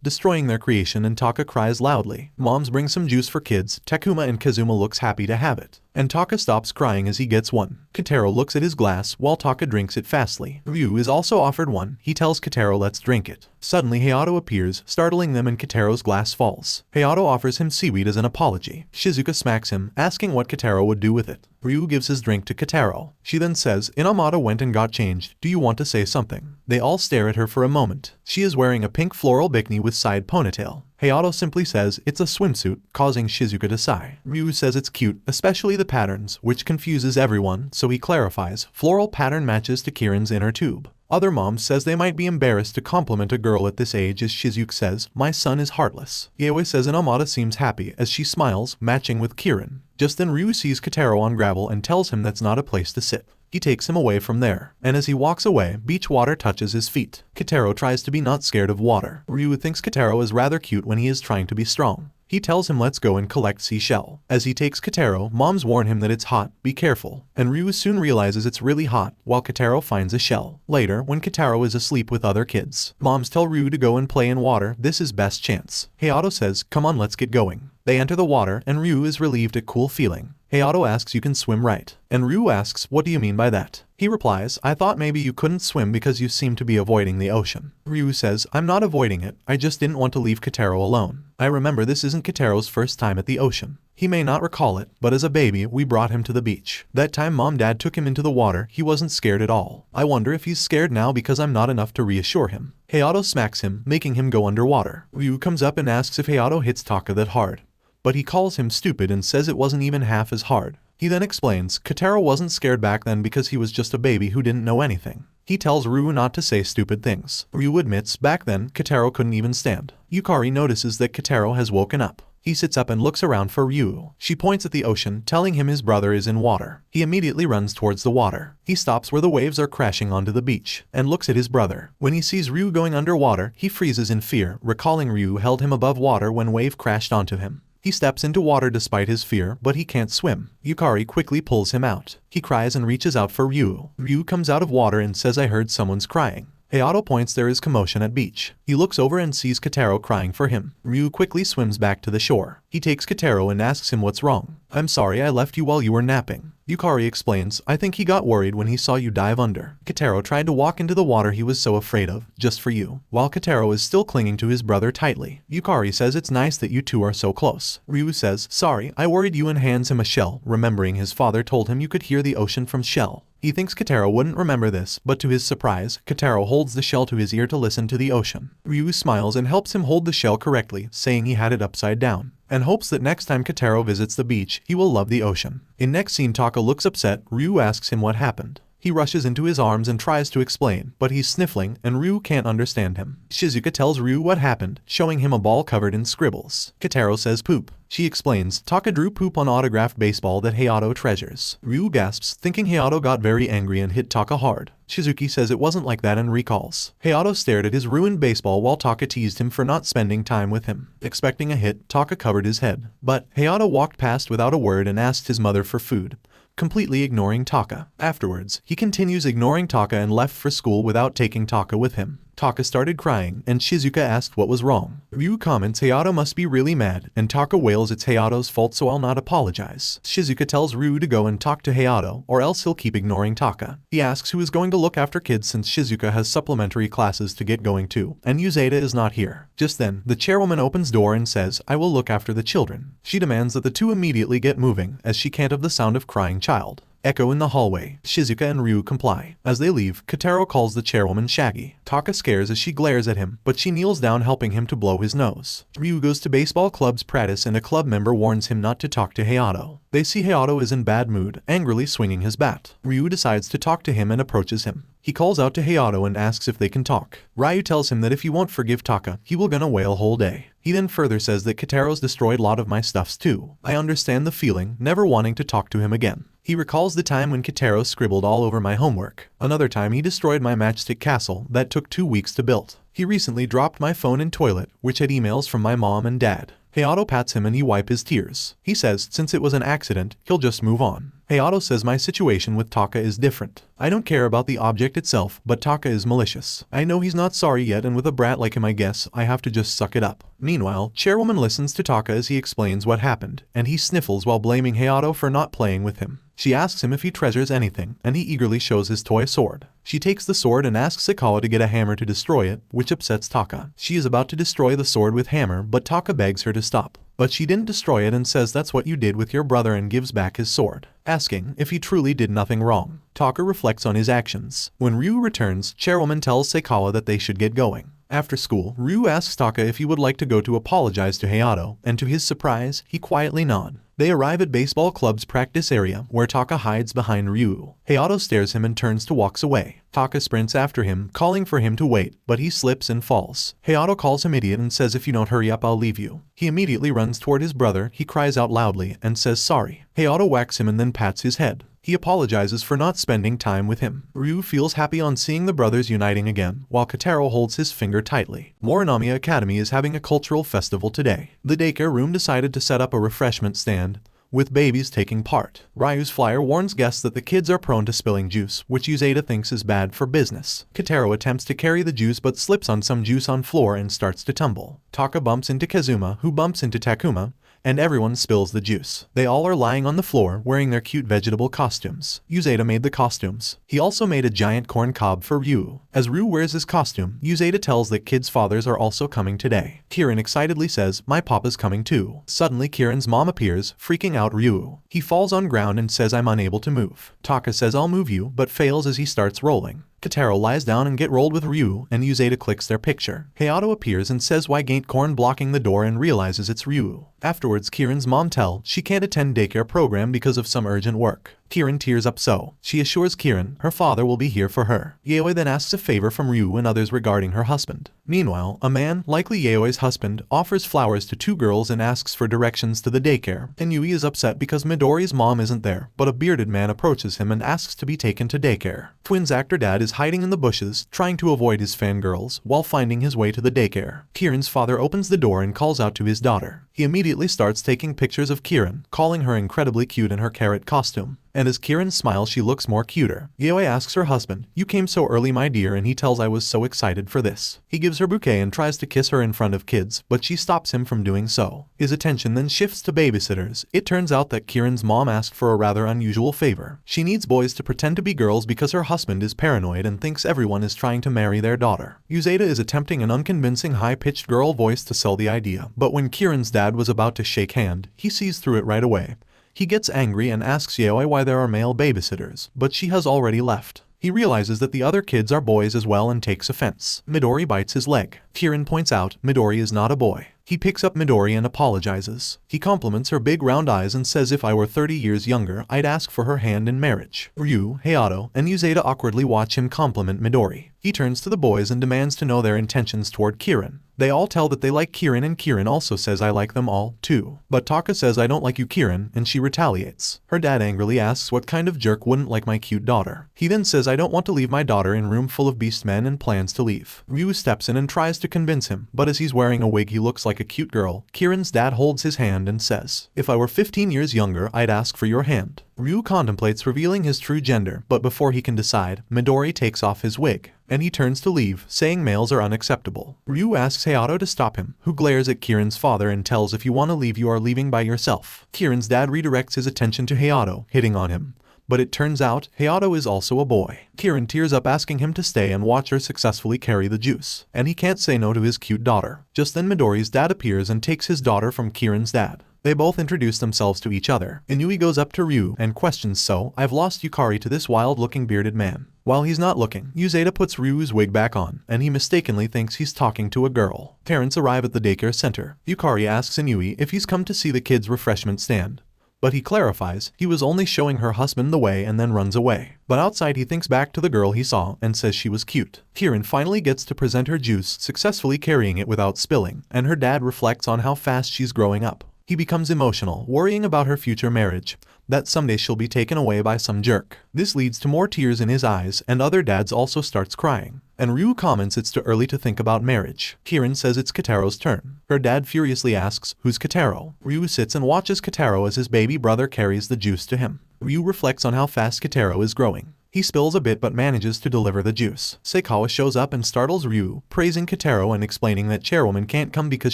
destroying their creation, and Taka cries loudly. Moms bring some juice for kids. Takuma and Kazuma looks happy to have it, and Taka stops crying as he gets one. Kotaro looks at his glass while Taka drinks it fastly. Ryu is also offered one. He tells Kotaro let's drink it. Suddenly Hayato appears, startling them, and Kotaro's glass falls. Hayato offers him seaweed as an apology. Shizuka smacks him, asking what Kotaro would do with it. Ryu gives his drink to Kotaro. She then says, Inamata went and got changed. Do you want to say something? They all stare at her for a moment. She is wearing a pink floral bikini with side ponytail. Hayato simply says it's a swimsuit, causing Shizuka to sigh. Ryu says it's cute, especially the patterns, which confuses everyone, so he clarifies, floral pattern matches to Kirin's inner tube. Other moms says they might be embarrassed to compliment a girl at this age as Shizuka says, my son is heartless. Yaoi says Inamata seems happy as she smiles, matching with Kirin. Just then Ryu sees Kotaro on gravel and tells him that's not a place to sit. He takes him away from there, and as he walks away, beach water touches his feet. Kotaro tries to be not scared of water. Ryu thinks Kotaro is rather cute when he is trying to be strong. He tells him let's go and collect seashell. As he takes Kotaro, moms warn him that it's hot, be careful, and Ryu soon realizes it's really hot, while Kotaro finds a shell. Later, when Kotaro is asleep with other kids, moms tell Ryu to go and play in water, this is best chance. Hayato says, come on let's get going. They enter the water, and Ryu is relieved at cool feeling. Hayato asks you can swim right, and Ryu asks what do you mean by that? He replies, I thought maybe you couldn't swim because you seem to be avoiding the ocean. Ryu says, I'm not avoiding it, I just didn't want to leave Kotaro alone. I remember this isn't Kotaro's first time at the ocean. He may not recall it, but as a baby, we brought him to the beach. That time Mom-Dad took him into the water, he wasn't scared at all. I wonder if he's scared now because I'm not enough to reassure him. Hayato smacks him, making him go underwater. Ryu comes up and asks if Hayato hits Taka that hard, but he calls him stupid and says it wasn't even half as hard. He then explains, Kotaro wasn't scared back then because he was just a baby who didn't know anything. He tells Ryu not to say stupid things. Ryu admits, back then, Kotaro couldn't even stand. Yukari notices that Kotaro has woken up. He sits up and looks around for Ryu. She points at the ocean, telling him his brother is in water. He immediately runs towards the water. He stops where the waves are crashing onto the beach, and looks at his brother. When he sees Ryu going underwater, he freezes in fear, recalling Ryu held him above water when wave crashed onto him. He steps into water despite his fear, but he can't swim. Yukari quickly pulls him out. He cries and reaches out for Ryu. Ryu comes out of water and says I heard someone's crying. Hayato points there is commotion at beach. He looks over and sees Kotaro crying for him. Ryu quickly swims back to the shore. He takes Kotaro and asks him what's wrong. I'm sorry I left you while you were napping. Yukari explains, I think he got worried when he saw you dive under. Kotaro tried to walk into the water he was so afraid of, just for you. While Kotaro is still clinging to his brother tightly. Yukari says it's nice that you two are so close. Ryu says, sorry, I worried you, and hands him a shell, remembering his father told him you could hear the ocean from shell. He thinks Kotaro wouldn't remember this, but to his surprise, Kotaro holds the shell to his ear to listen to the ocean. Ryu smiles and helps him hold the shell correctly, saying he had it upside down, and hopes that next time Kotaro visits the beach, he will love the ocean. In next scene, Taka looks upset. Ryu asks him what happened. He rushes into his arms and tries to explain, but he's sniffling, and Ryu can't understand him. Shizuka tells Ryu what happened, showing him a ball covered in scribbles. Kotaro says poop. She explains, Taka drew poop on autographed baseball that Hayato treasures. Ryu gasps, thinking Hayato got very angry and hit Taka hard. Shizuki says it wasn't like that and recalls. Hayato stared at his ruined baseball while Taka teased him for not spending time with him. Expecting a hit, Taka covered his head. But Hayato walked past without a word and asked his mother for food, completely ignoring Taka. Afterwards, he continues ignoring Taka and left for school without taking Taka with him. Taka started crying, and Shizuka asked what was wrong. Ryu comments Hayato must be really mad, and Taka wails it's Hayato's fault so I'll not apologize. Shizuka tells Ryu to go and talk to Hayato, or else he'll keep ignoring Taka. He asks who is going to look after kids since Shizuka has supplementary classes to get going to, and Uzeda is not here. Just then, the chairwoman opens door and says, I will look after the children. She demands that the two immediately get moving, as she can't have the sound of crying child. Echo in the hallway. Shizuka and Ryu comply. As they leave, Kotaro calls the chairwoman Shaggy. Taka scares as she glares at him, but she kneels down helping him to blow his nose. Ryu goes to baseball club's practice and a club member warns him not to talk to Hayato. They see Hayato is in bad mood, angrily swinging his bat. Ryu decides to talk to him and approaches him. He calls out to Hayato and asks if they can talk. Ryu tells him that if he won't forgive Taka, he will gonna wail whole day. He then further says that Kotaro's destroyed lot of my stuffs too. I understand the feeling, never wanting to talk to him again. He recalls the time when Kotaro scribbled all over my homework. Another time he destroyed my matchstick castle that took 2 weeks to build. He recently dropped my phone in toilet, which had emails from my mom and dad. Hayato pats him and he wipes his tears. He says since it was an accident, he'll just move on. Hayato says my situation with Taka is different. I don't care about the object itself, but Taka is malicious. I know he's not sorry yet, and with a brat like him I guess I have to just suck it up. Meanwhile, Chairwoman listens to Taka as he explains what happened, and he sniffles while blaming Hayato for not playing with him. She asks him if he treasures anything, and he eagerly shows his toy sword. She takes the sword and asks Sakawa to get a hammer to destroy it, which upsets Taka. She is about to destroy the sword with hammer, but Taka begs her to stop. But she didn't destroy it and says that's what you did with your brother and gives back his sword, asking if he truly did nothing wrong. Taka reflects on his actions. When Ryu returns, Chairwoman tells Sakawa that they should get going. After school, Ryu asks Taka if he would like to go to apologize to Hayato, and to his surprise, he quietly nods. They arrive at baseball club's practice area, where Taka hides behind Ryu. Hayato stares him and turns to walk away. Taka sprints after him, calling for him to wait, but he slips and falls. Hayato calls him idiot and says if you don't hurry up I'll leave you. He immediately runs toward his brother, he cries out loudly, and says sorry. Hayato whacks him and then pats his head. He apologizes for not spending time with him. Ryu feels happy on seeing the brothers uniting again, while Kotaro holds his finger tightly. Morinami Academy is having a cultural festival today. The daycare room decided to set up a refreshment stand, with babies taking part. Ryu's flyer warns guests that the kids are prone to spilling juice, which Uzeda thinks is bad for business. Kotaro attempts to carry the juice but slips on some juice on floor and starts to tumble. Taka bumps into Kazuma, who bumps into Takuma, and everyone spills the juice. They all are lying on the floor wearing their cute vegetable costumes. Uzeda made the costumes. He also made a giant corn cob for Ryu. As Ryu wears his costume, Uzeda tells that kids' fathers are also coming today. Kirin excitedly says, my papa's coming too. Suddenly Kirin's mom appears, freaking out Ryu. He falls on ground and says I'm unable to move. Taka says I'll move you, but fails as he starts rolling. Kotaro lies down and get rolled with Ryu, and Uzeda clicks their picture. Hayato appears and says why ain't corn blocking the door and realizes it's Ryu. Afterwards Kirin's mom tells she can't attend daycare program because of some urgent work. Kirin tears up so she assures Kirin her father will be here for her. Yaoi then asks a favor from Ryu and others regarding her husband. Meanwhile, a man, likely Yaoi's husband, offers flowers to 2 girls and asks for directions to the daycare, and Yui is upset because Midori's mom isn't there, but a bearded man approaches him and asks to be taken to daycare. Twins actor dad is hiding in the bushes, trying to avoid his fangirls, while finding his way to the daycare. Kirin's father opens the door and calls out to his daughter. He immediately starts taking pictures of Kirin, calling her incredibly cute in her carrot costume. And as Kirin smiles she looks more cuter. Yaoi asks her husband, you came so early my dear, and he tells I was so excited for this. He gives her bouquet and tries to kiss her in front of kids, but she stops him from doing so. His attention then shifts to babysitters. It turns out that Kirin's mom asked for a rather unusual favor. She needs boys to pretend to be girls because her husband is paranoid and thinks everyone is trying to marry their daughter. Uzeda is attempting an unconvincing high-pitched girl voice to sell the idea, but when Kirin's dad was about to shake hand, he sees through it right away. He gets angry and asks Yaoi why there are male babysitters, but she has already left. He realizes that the other kids are boys as well and takes offense. Midori bites his leg. Kirin points out Midori is not a boy. He picks up Midori and apologizes. He compliments her big round eyes and says if I were 30 years younger, I'd ask for her hand in marriage. Ryu, Hayato, and Uzeda awkwardly watch him compliment Midori. He turns to the boys and demands to know their intentions toward Kirin. They all tell that they like Kirin, and Kirin also says I like them all, too. But Taka says I don't like you Kirin, and she retaliates. Her dad angrily asks what kind of jerk wouldn't like my cute daughter. He then says I don't want to leave my daughter in room full of beast men and plans to leave. Ryu steps in and tries to convince him, but as he's wearing a wig he looks like a cute girl. Kirin's dad holds his hand and says, if I were 15 years younger, I'd ask for your hand. Ryu contemplates revealing his true gender, but before he can decide, Midori takes off his wig, and he turns to leave, saying males are unacceptable. Ryu asks Hayato to stop him, who glares at Kirin's father and tells if you want to leave you are leaving by yourself. Kirin's dad redirects his attention to Hayato, hitting on him. But it turns out, Hayato is also a boy. Kirin tears up asking him to stay and watch her successfully carry the juice. And he can't say no to his cute daughter. Just then Midori's dad appears and takes his daughter from Kirin's dad. They both introduce themselves to each other. Inui goes up to Ryu and questions, so, I've lost Yukari to this wild-looking bearded man. While he's not looking, Uzeda puts Ryu's wig back on, and he mistakenly thinks he's talking to a girl. Parents arrive at the daycare center. Yukari asks Inui if he's come to see the kids' refreshment stand. But he clarifies he was only showing her husband the way and then runs away. But outside he thinks back to the girl he saw and says she was cute. Kirin finally gets to present her juice, successfully carrying it without spilling, and her dad reflects on how fast she's growing up. He becomes emotional, worrying about her future marriage, that someday she'll be taken away by some jerk. This leads to more tears in his eyes, and other dads also starts crying. And Ryu comments it's too early to think about marriage. Kirin says it's Kataro's turn. Her dad furiously asks, who's Kataro? Ryu sits and watches Kataro as his baby brother carries the juice to him. Ryu reflects on how fast Kataro is growing. He spills a bit but manages to deliver the juice. Seikawa shows up and startles Ryu, praising Kataro and explaining that Chairwoman can't come because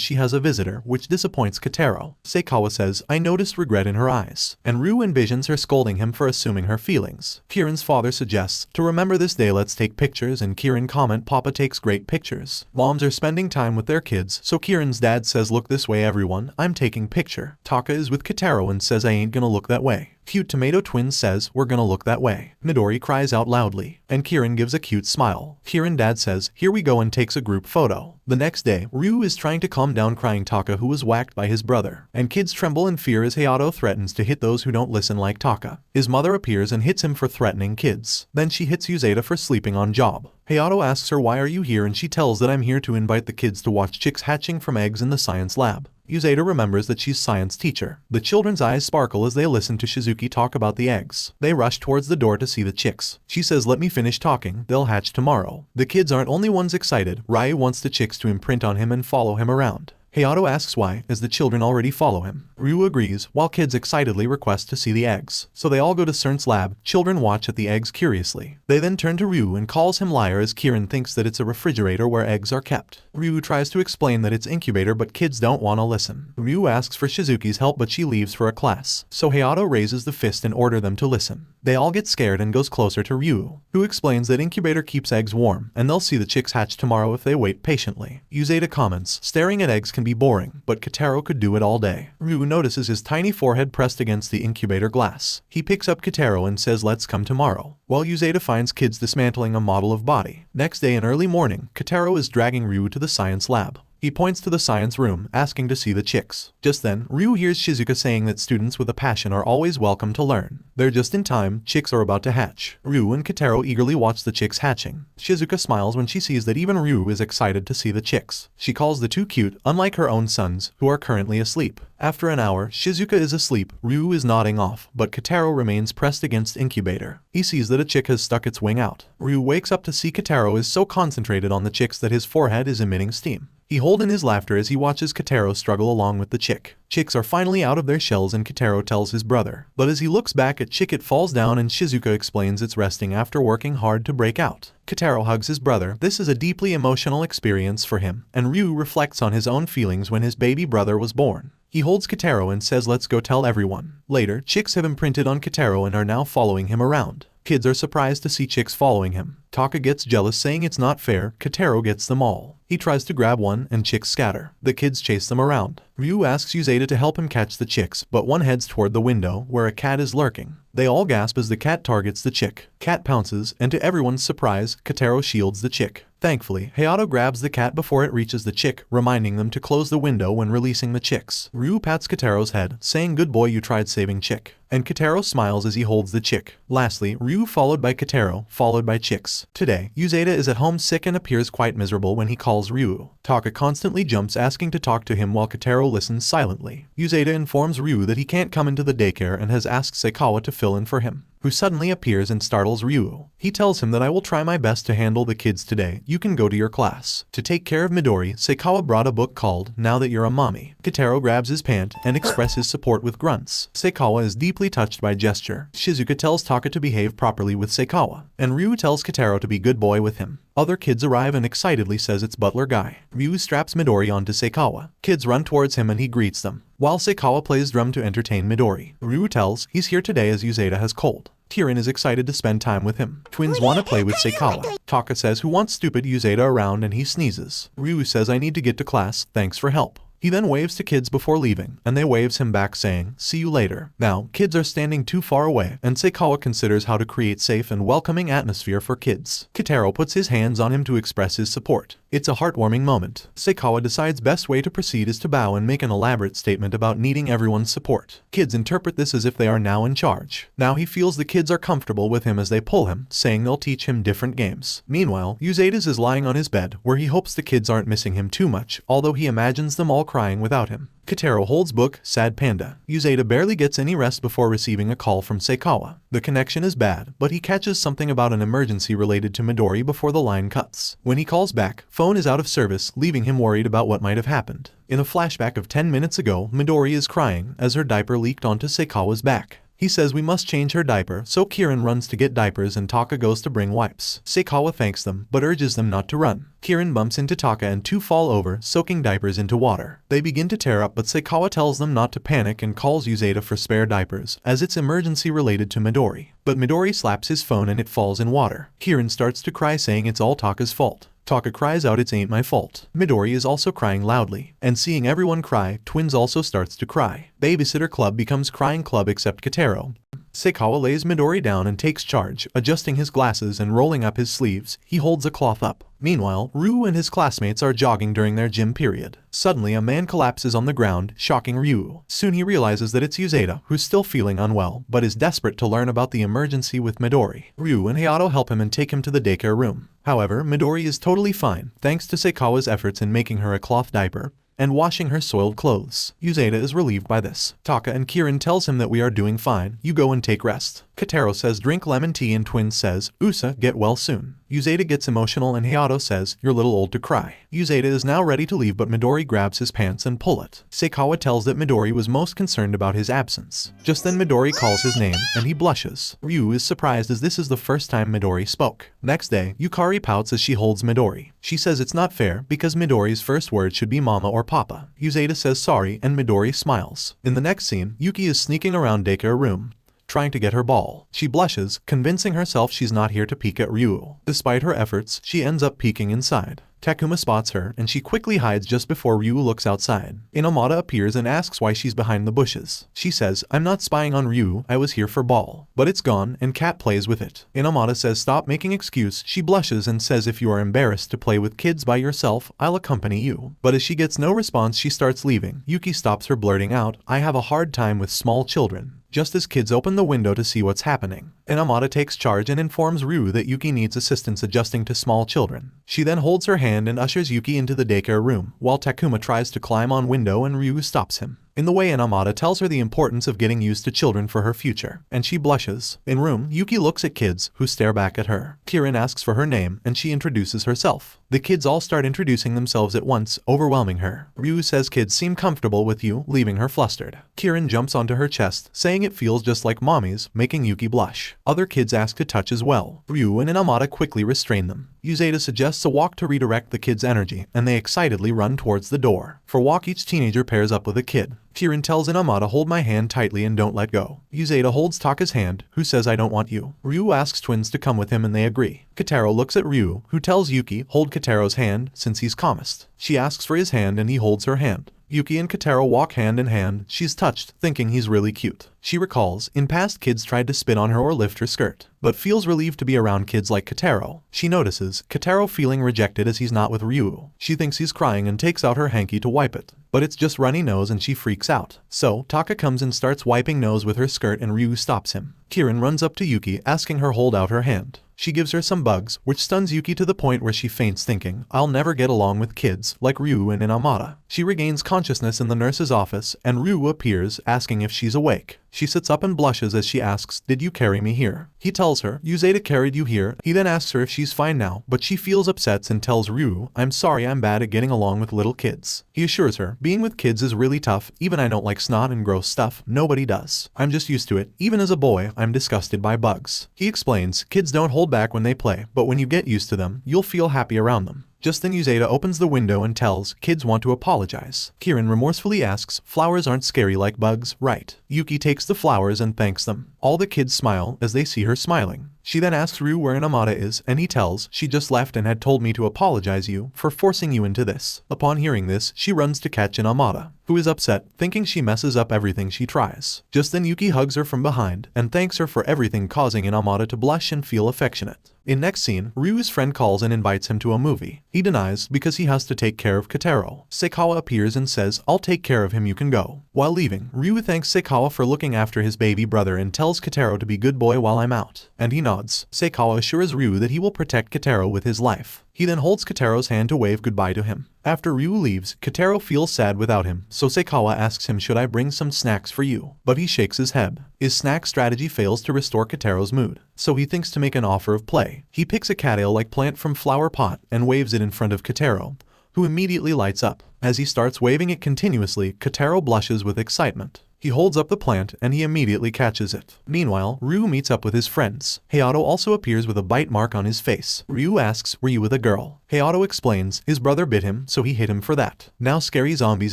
she has a visitor, which disappoints Kataro. Seikawa says, I noticed regret in her eyes, and Ryu envisions her scolding him for assuming her feelings. Kirin's father suggests, to remember this day let's take pictures, and Kirin comment Papa takes great pictures. Moms are spending time with their kids, so Kirin's dad says look this way everyone, I'm taking picture. Taka is with Kataro and says I ain't gonna look that way. Cute Tomato Twins says, we're gonna look that way. Midori cries out loudly, and Kirin gives a cute smile. Kirin dad says, here we go, and takes a group photo. The next day, Ryu is trying to calm down crying Taka, who was whacked by his brother, and kids tremble in fear as Hayato threatens to hit those who don't listen like Taka. His mother appears and hits him for threatening kids. Then she hits Uzeda for sleeping on job. Hayato asks her why are you here, and she tells that I'm here to invite the kids to watch chicks hatching from eggs in the science lab. Uzeda remembers that she's science teacher. The children's eyes sparkle as they listen to Shizuki talk about the eggs. They rush towards the door to see the chicks. She says let me finish talking, they'll hatch tomorrow. The kids aren't only ones excited, Ryu wants the chicks to imprint on him and follow him around. Hayato asks why, as the children already follow him. Ryu agrees, while kids excitedly request to see the eggs. So they all go to CERN's lab. Children watch at the eggs curiously. They then turn to Ryu and calls him liar as Kirin thinks that it's a refrigerator where eggs are kept. Ryu tries to explain that it's incubator but kids don't want to listen. Ryu asks for Shizuki's help but she leaves for a class. So Hayato raises the fist and order them to listen. They all get scared and goes closer to Ryu, who explains that incubator keeps eggs warm and they'll see the chicks hatch tomorrow if they wait patiently. Uzeda comments, staring at eggs can be boring, but Kataro could do it all day. Ryu notices his tiny forehead pressed against the incubator glass. He picks up Kataro and says let's come tomorrow, while Uzeda finds kids dismantling a model of body. Next day in early morning, Kataro is dragging Ryu to the science lab. He points to the science room, asking to see the chicks. Just then, Ryu hears Shizuka saying that students with a passion are always welcome to learn. They're just in time, chicks are about to hatch. Ryu and Kataro eagerly watch the chicks hatching. Shizuka smiles when she sees that even Ryu is excited to see the chicks. She calls the two cute, unlike her own sons, who are currently asleep. After an hour, Shizuka is asleep, Ryu is nodding off, but Kataro remains pressed against incubator. He sees that a chick has stuck its wing out. Ryu wakes up to see Kataro is so concentrated on the chicks that his forehead is emitting steam. He holds in his laughter as he watches Kataro struggle along with the chick. Chicks are finally out of their shells and Kataro tells his brother. But as he looks back at chick it falls down and Shizuka explains it's resting after working hard to break out. Kataro hugs his brother. This is a deeply emotional experience for him, and Ryu reflects on his own feelings when his baby brother was born. He holds Kataro and says let's go tell everyone. Later, chicks have imprinted on Kataro and are now following him around. Kids are surprised to see chicks following him. Taka gets jealous saying it's not fair. Kataro gets them all. He tries to grab one and chicks scatter. The kids chase them around. Ryu asks Uzeda to help him catch the chicks, but one heads toward the window where a cat is lurking. They all gasp as the cat targets the chick. Cat pounces, and to everyone's surprise, Kataro shields the chick. Thankfully, Hayato grabs the cat before it reaches the chick, reminding them to close the window when releasing the chicks. Ryu pats Kataro's head, saying good boy you tried saving chick. And Kataro smiles as he holds the chick. Lastly, Ryu followed by Kataro, followed by chicks. Today, Uzeda is at home sick and appears quite miserable when he calls Ryu. Taka constantly jumps asking to talk to him while Kataro listens silently. Uzeda informs Ryu that he can't come into the daycare and has asked Seikawa to fill in for him, who suddenly appears and startles Ryu. He tells him that I will try my best to handle the kids today, you can go to your class. To take care of Midori, Seikawa brought a book called Now That You're a Mommy. Kataro grabs his pant and expresses support with grunts. Seikawa is deeply touched by gesture. Shizuka tells Taka to behave properly with Seikawa, and Ryu tells Kataro to be good boy with him. Other kids arrive and excitedly says it's butler guy. Ryu straps Midori onto Seikawa. Kids run towards him and he greets them, while Seikawa plays drum to entertain Midori. Ryu tells he's here today as Uzeda has cold. Kirin is excited to spend time with him. Twins want to play with Seikawa. Taka says who wants stupid Uzeda around and he sneezes. Ryu says I need to get to class, thanks for help. He then waves to kids before leaving, and they waves him back saying, "See you later." Now, kids are standing too far away, and Seikawa considers how to create safe and welcoming atmosphere for kids. Kotaro puts his hands on him to express his support. It's a heartwarming moment. Seikawa decides best way to proceed is to bow and make an elaborate statement about needing everyone's support. Kids interpret this as if they are now in charge. Now he feels the kids are comfortable with him as they pull him, saying they'll teach him different games. Meanwhile, Uzatas is lying on his bed, where he hopes the kids aren't missing him too much, although he imagines them all crying without him. Kotaro holds book, Sad Panda. Uzata barely gets any rest before receiving a call from Seikawa. The connection is bad, but he catches something about an emergency related to Midori before the line cuts. When he calls back, phone is out of service, leaving him worried about what might have happened. In a flashback of 10 minutes ago, Midori is crying as her diaper leaked onto Seikawa's back. He says we must change her diaper, so Kirin runs to get diapers and Taka goes to bring wipes. Seikawa thanks them, but urges them not to run. Kirin bumps into Taka and two fall over, soaking diapers into water. They begin to tear up, but Seikawa tells them not to panic and calls Uzata for spare diapers, as it's emergency related to Midori. But Midori slaps his phone and it falls in water. Kirin starts to cry, saying it's all Taka's fault. Taka cries out, "It ain't my fault." Midori is also crying loudly, and seeing everyone cry, Twins also starts to cry. Babysitter Club becomes crying club except Kotaro. Seikawa lays Midori down and takes charge, adjusting his glasses and rolling up his sleeves. He holds a cloth up. Meanwhile, Ryu and his classmates are jogging during their gym period. Suddenly, a man collapses on the ground, shocking Ryu. Soon he realizes that it's Uzata, who's still feeling unwell, but is desperate to learn about the emergency with Midori. Ryu and Hayato help him and take him to the daycare room. However, Midori is totally fine, thanks to Seikawa's efforts in making her a cloth diaper and washing her soiled clothes. Uzata is relieved by this. Taka and Kirin tells him that we are doing fine, you go and take rest. Kotaro says drink lemon tea and Twins says, "Usa, get well soon." Uzata gets emotional and Hayato says, "You're a little old to cry." Uzata is now ready to leave, but Midori grabs his pants and pull it. Seikawa tells that Midori was most concerned about his absence. Just then Midori calls his name, and he blushes. Ryu is surprised as this is the first time Midori spoke. Next day, Yukari pouts as she holds Midori. She says it's not fair, because Midori's first word should be mama or papa. Uzata says sorry, and Midori smiles. In the next scene, Yuki is sneaking around daycare room, trying to get her ball. She blushes, convincing herself she's not here to peek at Ryu. Despite her efforts, she ends up peeking inside. Takuma spots her, and she quickly hides just before Ryu looks outside. Inamata appears and asks why she's behind the bushes. She says, "I'm not spying on Ryu, I was here for ball." But it's gone, and Kat plays with it. Inamata says stop making excuse. She blushes and says if you are embarrassed to play with kids by yourself, I'll accompany you. But as she gets no response, she starts leaving. Yuki stops her, blurting out, "I have a hard time with small children." Just as kids open the window to see what's happening, Inamata takes charge and informs Ryu that Yuki needs assistance adjusting to small children. She then holds her hand and ushers Yuki into the daycare room, while Takuma tries to climb on window and Ryu stops him. In the way, Inamata tells her the importance of getting used to children for her future, and she blushes. In room, Yuki looks at kids, who stare back at her. Kirin asks for her name, and she introduces herself. The kids all start introducing themselves at once, overwhelming her. Ryu says kids seem comfortable with you, leaving her flustered. Kirin jumps onto her chest, saying it feels just like mommy's, making Yuki blush. Other kids ask to touch as well. Ryu and Inamata quickly restrain them. Uzata suggests a walk to redirect the kids' energy, and they excitedly run towards the door. For walk, each teenager pairs up with a kid. Kirin tells Inamata, "Hold my hand tightly and don't let go." Uzata holds Taka's hand, who says, "I don't want you." Ryu asks Twins to come with him and they agree. Kotaro looks at Ryu, who tells Yuki, "Hold Kotaro's hand, since he's calmest." She asks for his hand and he holds her hand. Yuki and Kotaro walk hand in hand. She's touched, thinking he's really cute. She recalls, in past kids tried to spit on her or lift her skirt, but feels relieved to be around kids like Kotaro. She notices Kotaro feeling rejected as he's not with Ryu. She thinks he's crying and takes out her hanky to wipe it, but it's just runny nose and she freaks out. So, Taka comes and starts wiping nose with her skirt and Ryu stops him. Kirin runs up to Yuki, asking her hold out her hand. She gives her some bugs, which stuns Yuki to the point where she faints, thinking, "I'll never get along with kids like Ryu and Inamata." She regains consciousness in the nurse's office, and Ryu appears, asking if she's awake. She sits up and blushes as she asks, "Did you carry me here?" He tells her, "Uzata carried you here." He then asks her if she's fine now, but she feels upset and tells Ryu, "I'm sorry, I'm bad at getting along with little kids." He assures her, "Being with kids is really tough, even I don't like snot and gross stuff, nobody does. I'm just used to it. Even as a boy, I'm disgusted by bugs." He explains, kids don't hold back when they play, but when you get used to them, you'll feel happy around them. Just then Uzata opens the window and tells, "Kids want to apologize." Kirin remorsefully asks, "Flowers aren't scary like bugs, right?" Yuki takes the flowers and thanks them. All the kids smile as they see her smiling. She then asks Ryu where Inamata is, and he tells she just left and had told me to apologize you for forcing you into this. Upon hearing this, she runs to catch Inamata, who is upset, thinking she messes up everything she tries. Just then Yuki hugs her from behind and thanks her for everything, causing Inamata to blush and feel affectionate. In next scene, Ryu's friend calls and invites him to a movie. He denies because he has to take care of Kotaro. Seikawa appears and says, "I'll take care of him, you can go." While leaving, Ryu thanks Seikawa for looking after his baby brother and tells Kotaro to be good boy while I'm out. And he nods. Seikawa assures Ryu that he will protect Kotaro with his life. He then holds Kotaro's hand to wave goodbye to him. After Ryu leaves, Kotaro feels sad without him, so Seikawa asks him, "Should I bring some snacks for you?" But he shakes his head. His snack strategy fails to restore Kotaro's mood, so he thinks to make an offer of play. He picks a cattail-like plant from flower pot and waves it in front of Kotaro, who immediately lights up. As he starts waving it continuously, Kotaro blushes with excitement. He holds up the plant and he immediately catches it. Meanwhile, Ryu meets up with his friends. Hayato also appears with a bite mark on his face. Ryu asks, "Were you with a girl?" Hayato explains his brother bit him, so he hit him for that. Now scary zombies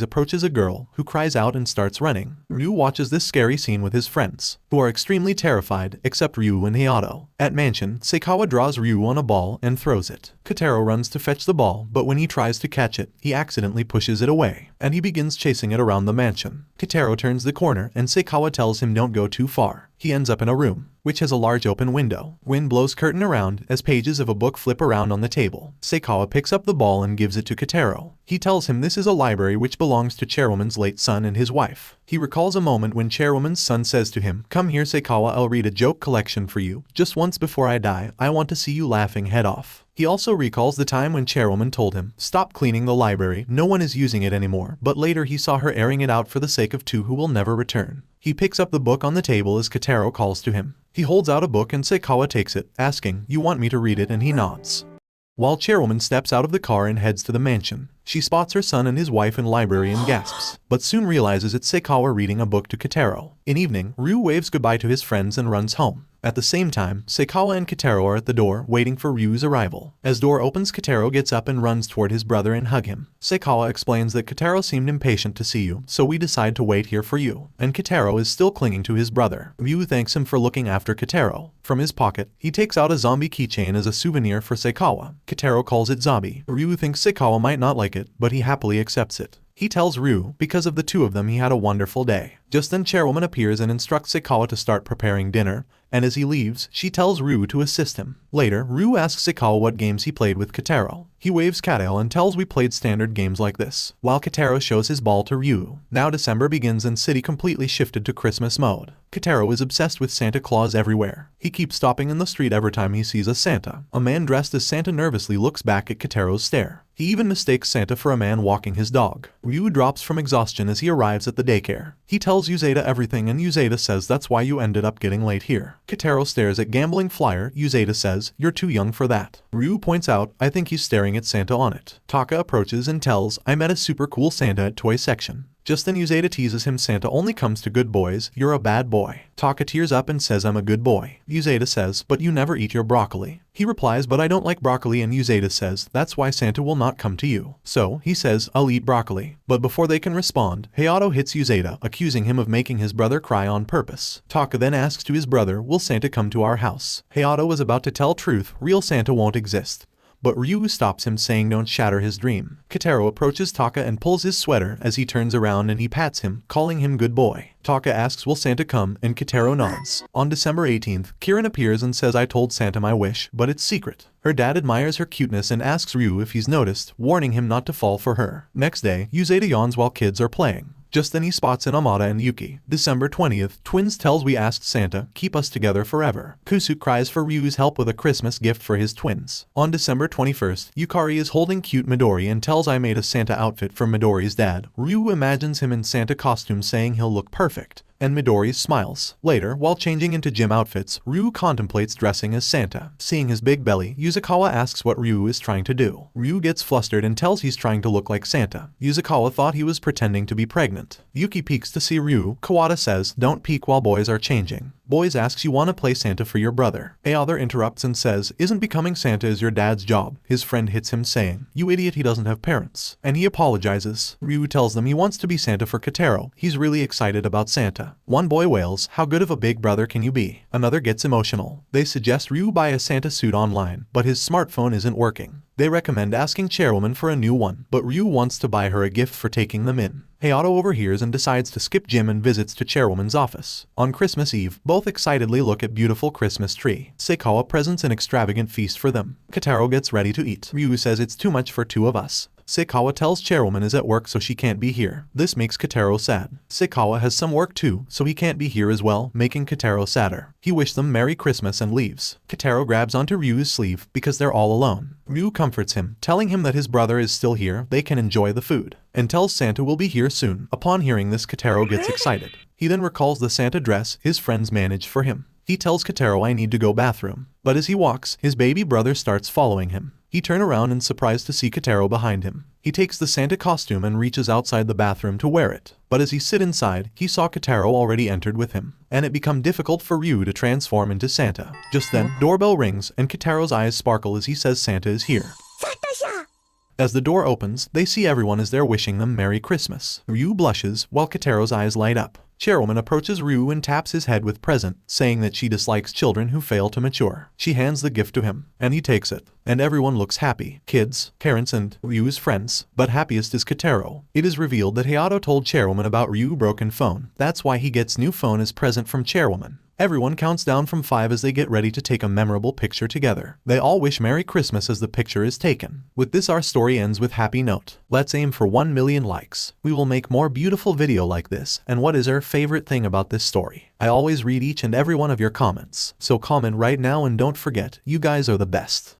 approaches a girl, who cries out and starts running. Ryu watches this scary scene with his friends, who are extremely terrified, except Ryu and Hayato. At mansion, Seikawa draws Ryu on a ball and throws it. Kotaro runs to fetch the ball, but when he tries to catch it, he accidentally pushes it away, and he begins chasing it around the mansion. Kotaro turns the corner and Seikawa tells him don't go too far. He ends up in a room, which has a large open window. Wind blows curtain around as pages of a book flip around on the table. Seikawa picks up the ball and gives it to Kotaro. He tells him this is a library which belongs to Chairwoman's late son and his wife. He recalls a moment when Chairwoman's son says to him, "Come here, Seikawa, I'll read a joke collection for you. Just once before I die, I want to see you laughing head off." He also recalls the time when Chairwoman told him, "Stop cleaning the library, no one is using it anymore," but later he saw her airing it out for the sake of two who will never return. He picks up the book on the table as Kotaro calls to him. He holds out a book and Seikawa takes it, asking, "You want me to read it?" and he nods. While Chairwoman steps out of the car and heads to the mansion, she spots her son and his wife in library and gasps, but soon realizes it's Seikawa reading a book to Kotaro. In evening, Ryu waves goodbye to his friends and runs home. At the same time, Seikawa and Kotaro are at the door, waiting for Ryu's arrival. As door opens, Kotaro gets up and runs toward his brother and hug him. Seikawa explains that Kotaro seemed impatient to see you, so we decide to wait here for you. And Kotaro is still clinging to his brother. Ryu thanks him for looking after Kotaro. From his pocket, he takes out a zombie keychain as a souvenir for Seikawa. Kotaro calls it zombie. Ryu thinks Seikawa might not like it, but he happily accepts it. He tells Ryu, because of the two of them he had a wonderful day. Just then Chairwoman appears and instructs Seikawa to start preparing dinner, and as he leaves, she tells Ryu to assist him. Later, Ryu asks Seikawa what games he played with Kotaro. He waves cattail and tells we played standard games like this, while Kotaro shows his ball to Ryu. Now December begins and city completely shifted to Christmas mode. Kotaro is obsessed with Santa Claus everywhere. He keeps stopping in the street every time he sees a Santa. A man dressed as Santa nervously looks back at Kotaro's stare. He even mistakes Santa for a man walking his dog. Ryu drops from exhaustion as he arrives at the daycare. He tells Uzeda everything and Uzeda says that's why you ended up getting late here. Kotaro stares at gambling flyer. Uzeda says, "You're too young for that." Ryu points out, "I think he's staring at Santa on it." Taka approaches and tells, "I met a super cool Santa at toy section." Just then Uzeda teases him, "Santa only comes to good boys, you're a bad boy." Taka tears up and says, "I'm a good boy." Uzeda says, "But you never eat your broccoli." He replies, "But I don't like broccoli," and Uzeda says, "That's why Santa will not come to you." So, he says, "I'll eat broccoli." But before they can respond, Hayato hits Uzeda, accusing him of making his brother cry on purpose. Taka then asks to his brother, "Will Santa come to our house?" Hayato was about to tell truth, real Santa won't exist. But Ryu stops him, saying don't shatter his dream. Kotaro approaches Taka and pulls his sweater as he turns around and he pats him, calling him good boy. Taka asks will Santa come and Kotaro nods. On December 18th, Kirin appears and says I told Santa my wish, but it's secret. Her dad admires her cuteness and asks Ryu if he's noticed, warning him not to fall for her. Next day, Uzeda yawns while kids are playing. Just then he spots Inamata and Yuki. December 20th, twins tells we asked Santa, keep us together forever. Kusu cries for Ryu's help with a Christmas gift for his twins. On December 21st, Yukari is holding cute Midori and tells I made a Santa outfit for Midori's dad. Ryu imagines him in Santa costume saying he'll look perfect. And Midori smiles. Later, while changing into gym outfits, Ryu contemplates dressing as Santa. Seeing his big belly, Yuzukawa asks what Ryu is trying to do. Ryu gets flustered and tells he's trying to look like Santa. Yuzukawa thought he was pretending to be pregnant. Yuki peeks to see Ryu. Kawada says, don't peek while boys are changing. Boys asks you wanna play Santa for your brother. A other interrupts and says, isn't becoming Santa is your dad's job. His friend hits him saying, you idiot, he doesn't have parents. And he apologizes. Ryu tells them he wants to be Santa for Kotaro. He's really excited about Santa. One boy wails, how good of a big brother can you be? Another gets emotional. They suggest Ryu buy a Santa suit online, but his smartphone isn't working. They recommend asking Chairwoman for a new one, but Ryu wants to buy her a gift for taking them in. Hayato overhears and decides to skip gym and visits to Chairwoman's office. On Christmas Eve, both excitedly look at beautiful Christmas tree. Seikawa presents an extravagant feast for them. Kotaro gets ready to eat. Ryu says it's too much for two of us. Seikawa tells Chairwoman is at work so she can't be here. This makes Kotaro sad. Seikawa has some work too, so he can't be here as well, making Kotaro sadder. He wishes them Merry Christmas and leaves. Kotaro grabs onto Ryu's sleeve because they're all alone. Ryu comforts him, telling him that his brother is still here, they can enjoy the food, and tells Santa will be here soon. Upon hearing this, Kotaro gets excited. He then recalls the Santa dress his friends managed for him. He tells Kotaro I need to go bathroom, but as he walks, his baby brother starts following him. He turns around and surprised to see Kotaro behind him. He takes the Santa costume and reaches outside the bathroom to wear it. But as he sit inside, he saw Kotaro already entered with him, and it become difficult for Ryu to transform into Santa. Just then, doorbell rings and Kotaro's eyes sparkle as he says Santa is here. As the door opens, they see everyone is there wishing them Merry Christmas. Ryu blushes while Kotaro's eyes light up. Chairwoman approaches Ryu and taps his head with present, saying that she dislikes children who fail to mature. She hands the gift to him, and he takes it. And everyone looks happy. Kids, parents, and Ryu's friends. But happiest is Kotaro. It is revealed that Hayato told Chairwoman about Ryu's broken phone. That's why he gets new phone as present from Chairwoman. Everyone counts down from 5 as they get ready to take a memorable picture together. They all wish Merry Christmas as the picture is taken. With this, our story ends with happy note. Let's aim for 1 million likes. We will make more beautiful video like this. And what is your favorite thing about this story? I always read each and every one of your comments. So comment right now and don't forget, you guys are the best.